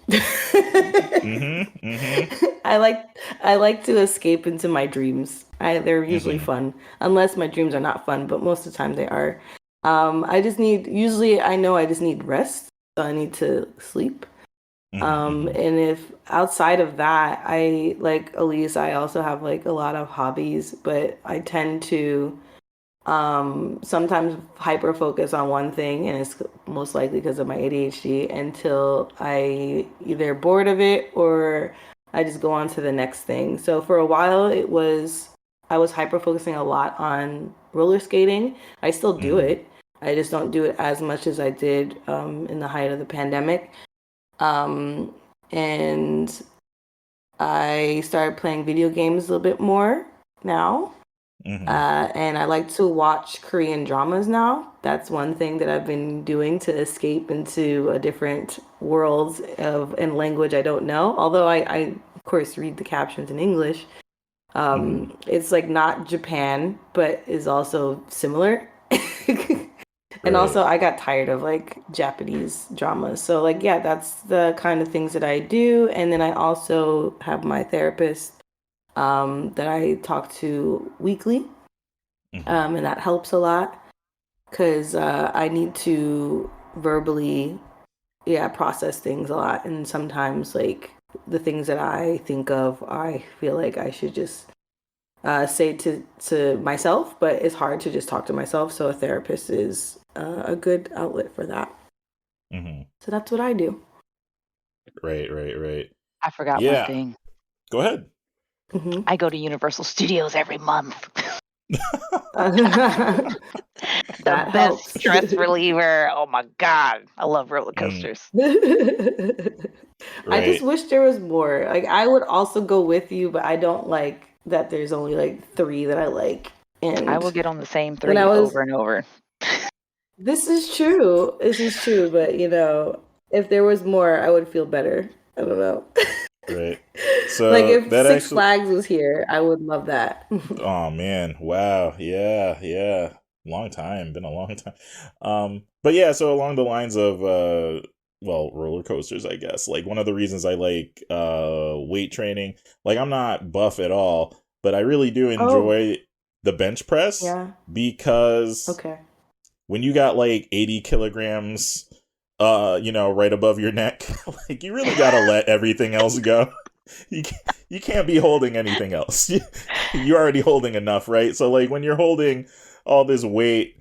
S3: I like to escape into my dreams. They're usually fun, unless my dreams are not fun, but most of the time they are. Usually I know I just need rest, so I need to sleep. And if outside of that, I like Alyse, I also have like a lot of hobbies, but I tend to sometimes hyper focus on one thing, and it's most likely because of my ADHD until I either bored of it or I just go on to the next thing. So for a while I was hyper focusing a lot on roller skating. I still do it. I just don't do it as much as I did in the height of the pandemic. And I started playing video games a little bit more now. And I like to watch Korean dramas now. That's one thing that I've been doing to escape into a different world and language I don't know. Although I of course read the captions in English. It's like not Japan, but is also similar. And also I got tired of like Japanese dramas. So like, yeah, that's the kind of things that I do. And then I also have my therapist that I talk to weekly. And that helps a lot because I need to verbally, process things a lot. And sometimes like the things that I think of, I feel like I should just say to myself, but it's hard to just talk to myself. So a therapist is a good outlet for that. So that's what I do.
S1: Right.
S2: I forgot
S1: Yeah.
S2: one thing.
S1: Go ahead.
S2: I go to Universal Studios every month.
S3: That
S2: best
S3: helps.
S2: stress reliever. Oh my God. I love roller coasters.
S3: I just wish there was more. Like I would also go with you, but I don't like that there's only like 3 that I like. And
S2: I will get on the same 3 over and over.
S3: This is true, but if there was more, I would feel better. I don't know.
S1: Right. So
S3: like if
S1: that
S3: Six Flags was here, I would love that.
S1: Oh man, wow. Yeah. Long time. Been a long time. But yeah, so along the lines of roller coasters, I guess. Like one of the reasons I like weight training, like I'm not buff at all, but I really do enjoy the bench press because when you got like 80 kilograms right above your neck, like you really gotta let everything else go. You can't be holding anything else. You're already holding enough, right? So like when you're holding all this weight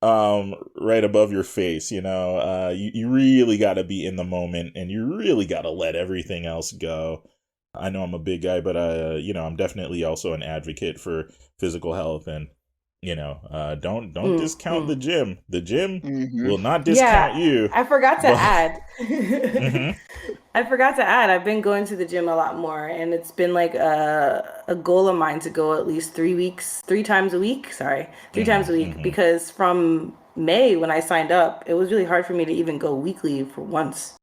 S1: right above your face, you really got to be in the moment, and you really got to let everything else go. I know I'm a big guy, but I'm definitely also an advocate for physical health, and don't discount the gym. The gym will not discount you.
S3: I forgot to add. I forgot to add. I've been going to the gym a lot more, and it's been like a goal of mine to go at least 3 times a week. Because from May when I signed up, it was really hard for me to even go weekly for once.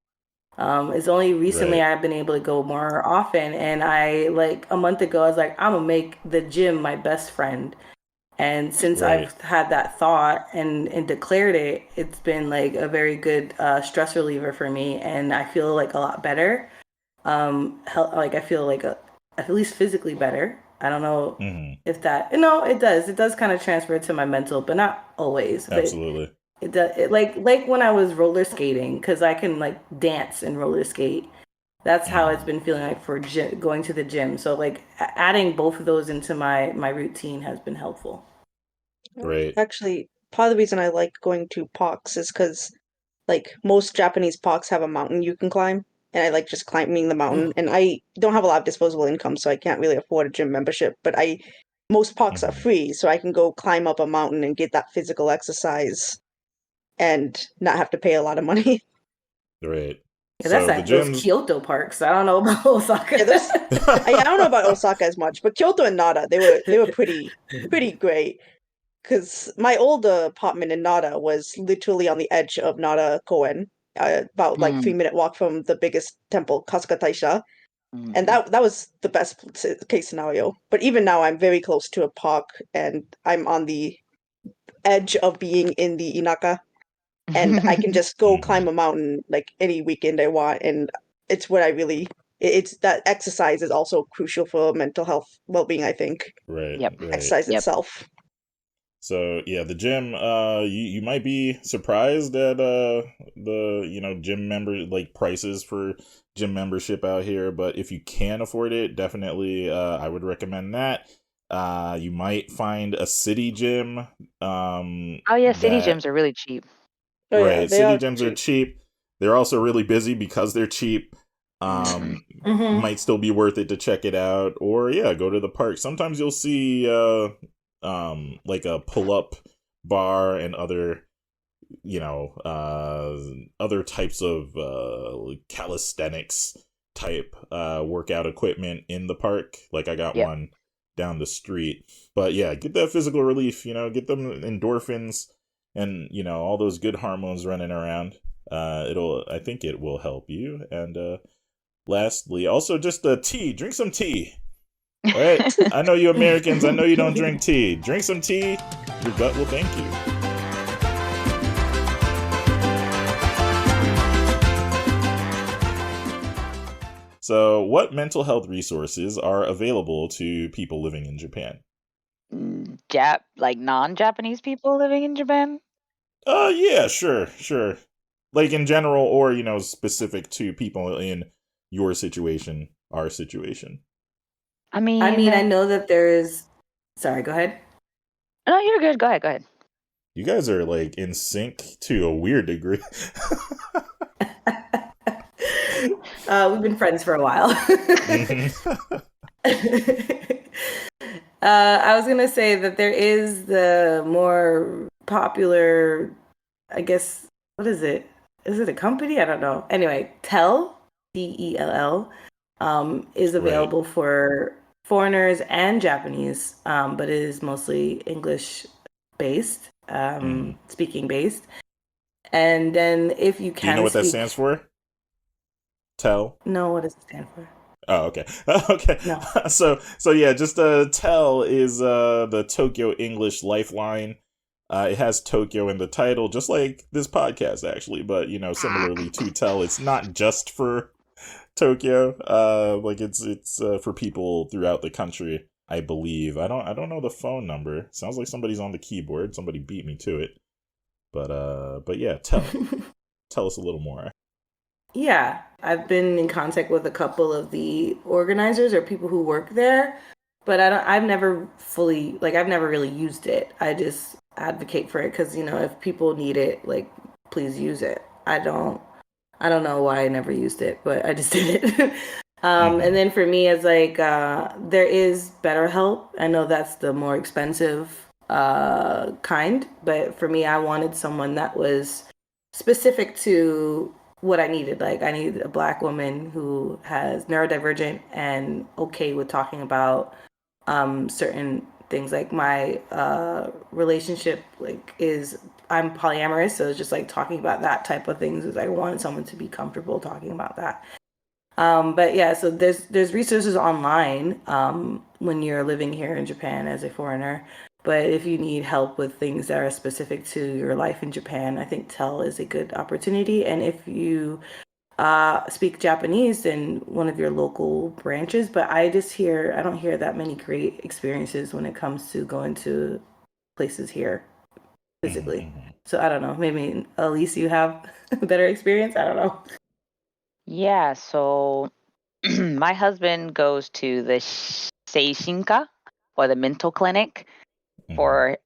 S3: It's only recently I've been able to go more often, and I like a month ago I was like, I'm gonna make the gym my best friend. And since I've had that thought and declared it, it's been like a very good stress reliever for me, and I feel like a lot better. I feel like at least physically better. I don't know if that. No, it does. It does kind of transfer to my mental, but not always.
S1: Absolutely.
S3: It does. Like when I was roller skating, because I can like dance and roller skate. That's how it's been feeling like for going to the gym. So like adding both of those into my routine has been helpful.
S1: Right.
S4: Actually, part of the reason I like going to parks is because, like, most Japanese parks have a mountain you can climb. and I like just climbing the mountain. And I don't have a lot of disposable income, so I can't really afford a gym membership. But most parks are free, so I can go climb up a mountain and get that physical exercise and not have to pay a lot of money.
S1: Right.
S3: Yeah, that's
S1: So the
S3: like those
S1: gyms.
S3: Kyoto parks. I don't know about Osaka.
S4: Yeah, I don't know about Osaka as much, but Kyoto and Nara, they were pretty great. Because my old apartment in Nara was literally on the edge of Nara Koen, about like 3-minute walk from the biggest temple, Kasuga Taisha, and that was the best case scenario. But even now, I'm very close to a park, and I'm on the edge of being in the Inaka, and I can just go climb a mountain like any weekend I want, and it's what I really. It's that exercise is also crucial for mental health well-being, I think.
S1: Right.
S2: Yep.
S1: Right.
S4: Exercise itself.
S1: So yeah, the gym. You might be surprised at the gym member like prices for gym membership out here, but if you can afford it, definitely I would recommend that. You might find a city gym.
S2: Oh yeah, city gyms are really cheap.
S4: Oh yeah,
S1: Right,
S4: they
S1: city
S4: are
S1: gyms are
S4: cheap.
S1: cheap. They're also really busy because they're cheap.
S3: Mhm.
S1: Might still be worth it to check it out, or yeah, go to the park. Sometimes you'll see like a pull-up bar and other other types of calisthenics type workout equipment in the park. Like I got
S2: Yep.
S1: one down the street. But yeah, get that physical relief, get them endorphins and all those good hormones running around. I think it will help you. And lastly, also just tea, drink some tea. All right, I know you Americans, I know you don't drink tea. Drink some tea, your gut will thank you. So, what mental health resources are available to people living in Japan?
S2: Like non-Japanese people living in Japan?
S1: Yeah, sure. Like in general, or specific to people in your situation, our situation.
S3: I mean, I know that there is. Sorry, go ahead.
S2: No, you're good. Go ahead.
S1: You guys are like in sync to a weird degree.
S3: We've been friends for a while. I was gonna say that there is the more popular, I guess, what is it? Is it a company? I don't know. Anyway, TELL, is available for foreigners and Japanese, but it is mostly English based, speaking based. And then if you can,
S1: do you know what that stands for? TELL?
S3: No, what does it stand for?
S1: Oh, okay. Okay.
S3: No.
S1: So yeah, just TELL is the Tokyo English Lifeline. It has Tokyo in the title, just like this podcast actually, but similarly to TELL, it's not just for Tokyo. Like it's for people throughout the country, I believe. I don't know the phone number. Sounds like somebody's on the keyboard. Somebody beat me to it. But yeah, TELL. Tell us a little more.
S3: Yeah, I've been in contact with a couple of the organizers or people who work there, but I've never really used it. I just advocate for it because, if people need it, like, please use it. I don't know why I never used it, but I just did it. And then for me, it's like, there is BetterHelp. I know that's the more expensive kind, but for me, I wanted someone that was specific to what I needed. Like, I needed a Black woman who has neurodivergent and okay with talking about certain things. Like my relationship, I'm polyamorous, so it's just like talking about that type of things. Is I wanted someone to be comfortable talking about that. But yeah, so there's resources online when you're living here in Japan as a foreigner. But if you need help with things that are specific to your life in Japan, I think TELL is a good opportunity. And if you speak Japanese, then one of your local branches. But I don't hear that many great experiences when it comes to going to places here physically. So I don't know. Maybe Alyse, you have a better experience. I don't know.
S2: Yeah, so my husband goes to the Seishinka or the mental clinic for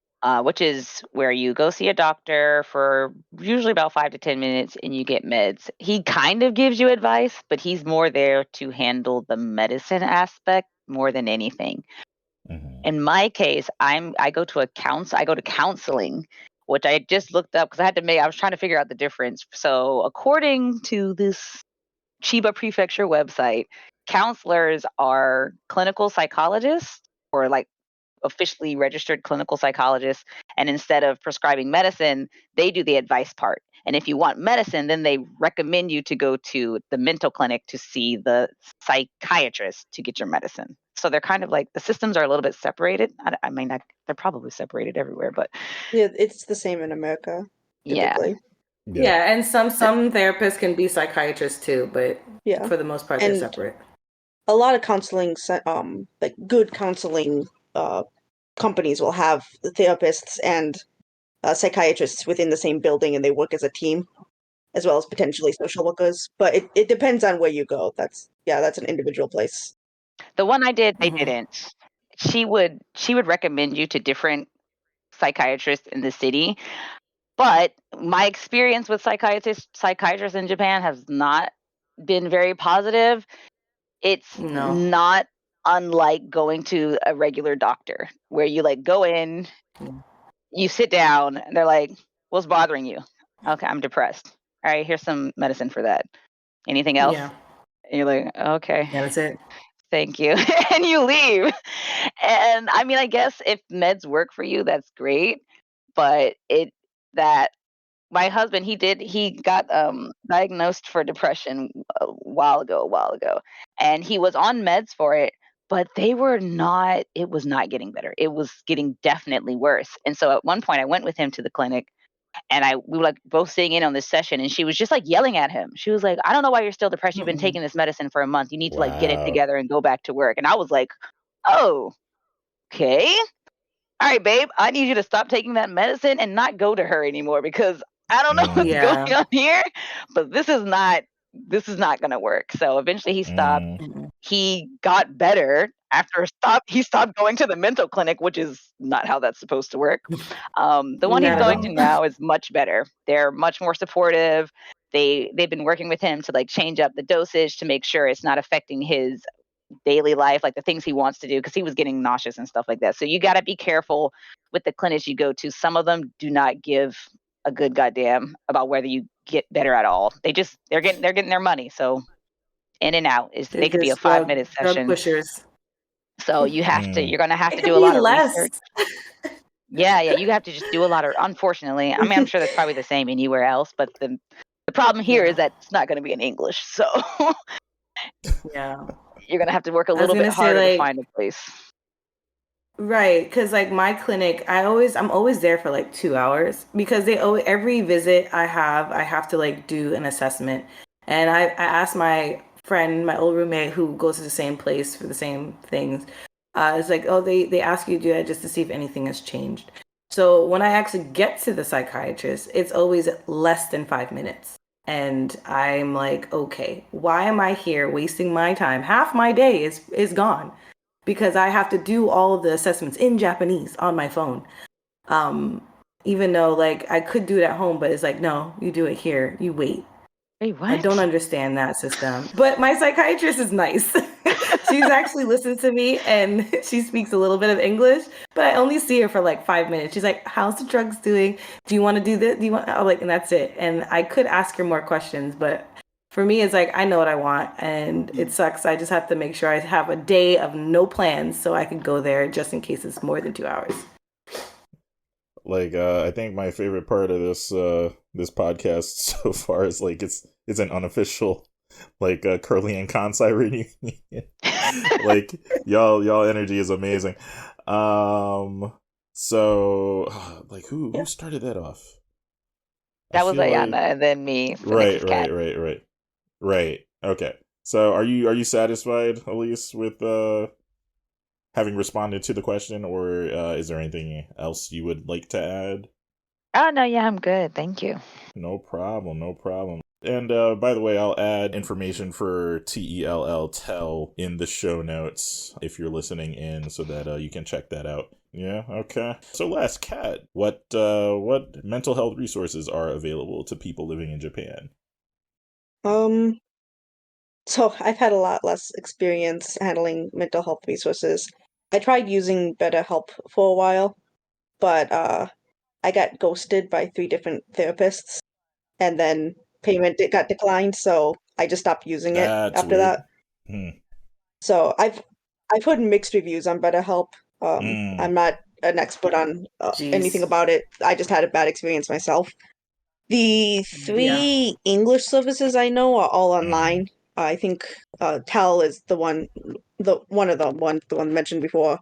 S2: which is where you go see a doctor for usually about 5 to 10 minutes and you get meds. He kind of gives you advice, but he's more there to handle the medicine aspect more than anything.
S1: Mm-hmm.
S2: In my case, I go to counseling, which I just looked up because I was trying to figure out the difference. So according to this Chiba Prefecture website, counselors are clinical psychologists or like officially registered clinical psychologists, and instead of prescribing medicine, they do the advice part. And if you want medicine, then they recommend you to go to the mental clinic to see the psychiatrist to get your medicine. So they're kind of like the systems are a little bit separated. I mean, they're probably separated everywhere, but
S4: Yeah, it's the same in America,
S2: yeah.
S4: typically.
S3: Yeah, and some therapists can be psychiatrists too, but
S4: Yeah.
S3: for the most part, they're
S4: And
S3: separate.
S4: a lot of counseling, like good counseling companies will have therapists and psychiatrists within the same building, and they work as a team, as well as potentially social workers. But it depends on where you go. That's an individual place.
S2: The one I did, they
S3: Mhm.
S2: didn't. She would recommend you to different psychiatrists in the city. But my experience with psychiatrists in Japan has not been very positive. It's
S3: No.
S2: not unlike going to a regular doctor where you like go in, you sit down, and they're like, "What's bothering you?" Okay, I'm depressed. All right, here's some medicine for that. Anything else?
S3: Yeah.
S2: And you're like, okay,
S3: Yeah, that's it.
S2: thank you. And you leave. And I mean, I guess if meds work for you, that's great. But that my husband, he got diagnosed for depression a while ago, and he was on meds for it, but it was not getting better. It was getting definitely worse. And so at one point I went with him to the clinic, and we were like both sitting in on this session, and she was just like yelling at him. She was like, "I don't know why you're still depressed. You've been
S3: Mm-mm.
S2: taking this medicine for a month. You need to like get it
S1: Wow.
S2: together and go back to work." And I was like, "Oh, okay. All right, babe, I need you to stop taking that medicine and not go to her anymore because I don't know what's
S3: Yeah.
S2: going on here, but this is not going to work." So eventually he stopped.
S1: Mm.
S3: Mm-mm.
S2: He got better after he stopped going to the mental clinic, which is not how that's supposed to work. The one he's
S3: Not at
S2: going to
S3: all.
S2: now is much better. They're much more supportive. They've been working with him to like change up the dosage to make sure it's not affecting his daily life, like the things he wants to do, because he was getting nauseous and stuff like that. So you got to be careful with the clinics you go to. Some of them do not give a good goddamn about whether you get better at all. They're getting their money. So in and out
S3: They're
S2: they could be a
S3: just
S2: 5 minute
S3: drug
S2: session.
S3: pushers.
S2: So
S1: Mm.
S2: you're gonna have
S3: It
S2: to
S3: could
S2: do a
S3: be
S2: lot of
S3: less.
S2: research. Yeah, you have to just do a lot of, unfortunately. I mean, I'm sure that's probably the same anywhere else, but the problem here is
S3: Yeah.
S2: that it's not going to be in English. So
S3: Yeah.
S2: you're going to have to work a
S3: I was
S2: little bit
S3: gonna say
S2: harder to
S3: like
S2: find a place.
S3: right, because like my clinic, I'm always there for like 2 hours because every visit I have to like do an assessment, and I asked my friend, my old roommate who goes to the same place for the same things. It's like, oh, they ask you to do that just to see if anything has changed. So when I actually get to the psychiatrist, it's always less than 5 minutes. And I'm like, okay, why am I here wasting my time? Half my day is gone because I have to do all of the assessments in Japanese on my phone. Um, Even though like I could do it at home, but it's like, no, you do it here. You wait.
S2: Wait,
S3: I don't
S2: what?
S3: understand that system. But my psychiatrist is nice. She's actually listened to me and she speaks a little bit of English, but I only see her for like 5 minutes. She's like, how's the drugs doing? Do you want to do this? Do you want, I'm like, and that's it. And I could ask her more questions, but for me, it's like, I know what I want and it sucks. I just have to make sure I have a day of no plans so I can go there just in case it's more than 2 hours.
S1: Like, I think my favorite part of this podcast so far is like it's an unofficial like Curly and Kansai reunion. Like y'all energy is amazing. So like who started that off? I
S2: That was
S1: feel
S2: Ayana,
S1: like
S2: and then me. So next is Kat.
S1: right. Okay. So are you satisfied, Alyse, with having responded to the question, or is there anything else you would like to add?
S2: Oh no, yeah, I'm good. Thank you.
S1: No problem. And by the way, I'll add information for TELL in the show notes if you're listening in, so that you can check that out. Yeah, okay. So last, Kat, what mental health resources are available to people living in Japan?
S4: So I've had a lot less experience handling mental health resources. I tried using BetterHelp for a while, but I got ghosted by 3 different therapists, and then it got declined, so I just stopped using it
S1: That's
S4: after
S1: weird.
S4: that. So I've heard mixed reviews on BetterHelp. I'm not an expert on anything
S3: Jeez.
S4: about it. I just had a bad experience myself. The
S3: Yeah.
S4: 3 English services I know are all online. I think TEL is the one mentioned before,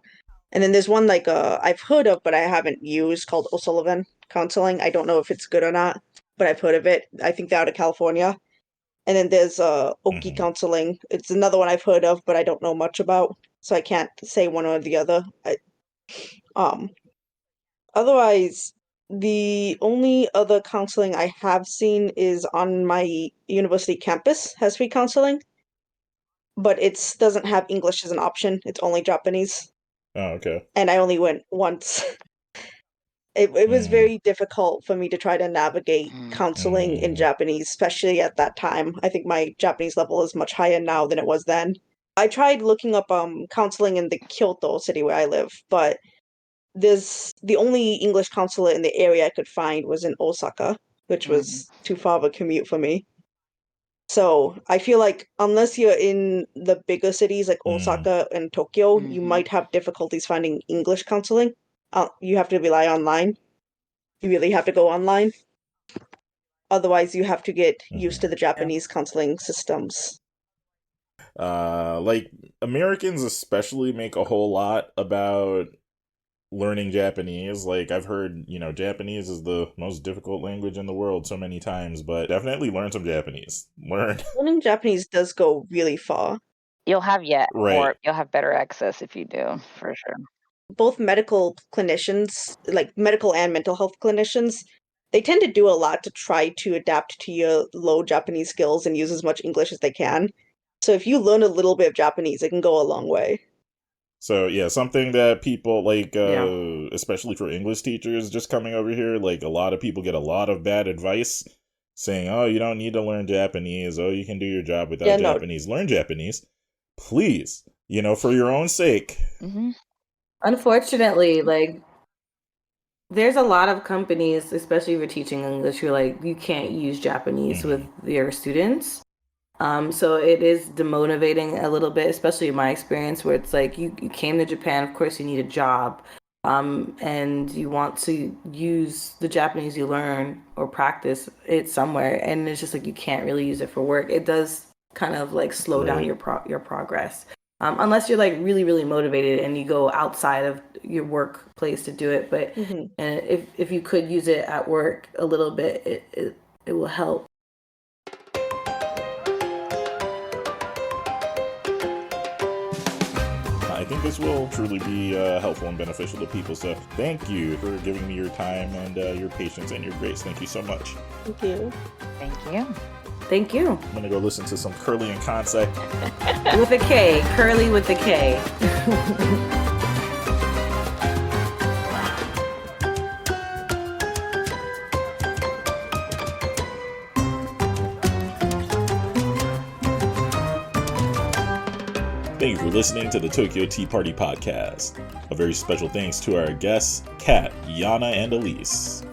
S4: and then there's one like I've heard of but I haven't used called O'Sullivan Counseling. I don't know if it's good or not, but I've heard of it. I think they're out of California. And then there's Oki Counseling. It's another one I've heard of, but I don't know much about, so I can't say one or the other. Um, Otherwise, the only other counseling I have seen is on my university campus has free counseling, but it doesn't have English as an option. It's only Japanese,
S1: Oh, okay.
S4: and I only went once. It was very difficult for me to try to navigate counseling in Japanese, especially at that time. I think my Japanese level is much higher now than it was then. I tried looking up counseling in the Kyoto city where I live, but the only English counselor in the area I could find was in Osaka, which was too far of a commute for me. So I feel like unless you're in the bigger cities like Osaka and Tokyo, you might have difficulties finding English counseling. You have to rely online. You really have to go online. Otherwise, you have to get used to the Japanese counseling systems.
S1: Like Americans especially make a whole lot about learning Japanese. Like I've heard, Japanese is the most difficult language in the world so many times, but definitely learn some Japanese.
S4: Learning Japanese does go really far.
S2: You'll have
S1: Right.
S2: you'll have better access if you do, for sure.
S4: Both medical clinicians, like medical and mental health clinicians, they tend to do a lot to try to adapt to your low Japanese skills and use as much English as they can. So if you learn a little bit of Japanese, it can go a long way.
S1: So yeah, something that people like,
S3: Yeah.
S1: especially for English teachers just coming over here, like a lot of people get a lot of bad advice saying, oh, you don't need to learn Japanese. Oh, you can do your job without Japanese. Learn Japanese, please, for your own sake.
S3: Unfortunately, like, there's a lot of companies, especially if you're teaching English, who like you can't use Japanese with your students. So it is demotivating a little bit, especially in my experience, where it's like you came to Japan, of course you need a job, and you want to use the Japanese you learn or practice it somewhere, and it's just like you can't really use it for work. It does kind of like slow down your progress. Unless you're like really, really motivated and you go outside of your workplace to do it. But and if you could use it at work a little bit, it will help.
S1: I think this will truly be helpful and beneficial to people. So thank you for giving me your time and your patience and your grace. Thank you so much.
S4: Thank you.
S2: Thank you.
S3: Thank you.
S1: I'm going to go listen to some Curly and Kansai.
S3: With a K. Curly with a K.
S1: Thank you for listening to the Tokyo Tea Party Podcast. A very special thanks to our guests, Kat, Yana, and Alyse.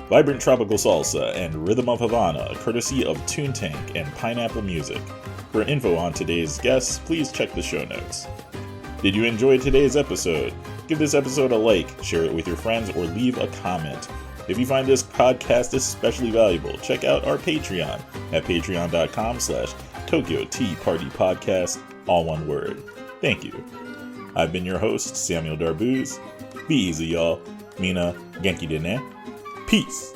S1: Vibrant tropical salsa and rhythm of Havana, courtesy of Toontank and Pineapple Music. For info on today's guests, please check the show notes. Did you enjoy today's episode? Give this episode a like, share it with your friends, or leave a comment. If you find this podcast especially valuable, check out our Patreon at patreon.com/Tokyo Tea Party Podcast, all one word. Thank you. I've been your host, Samuel Darbouze. Be easy, y'all. Mina, genki de ne. Peace.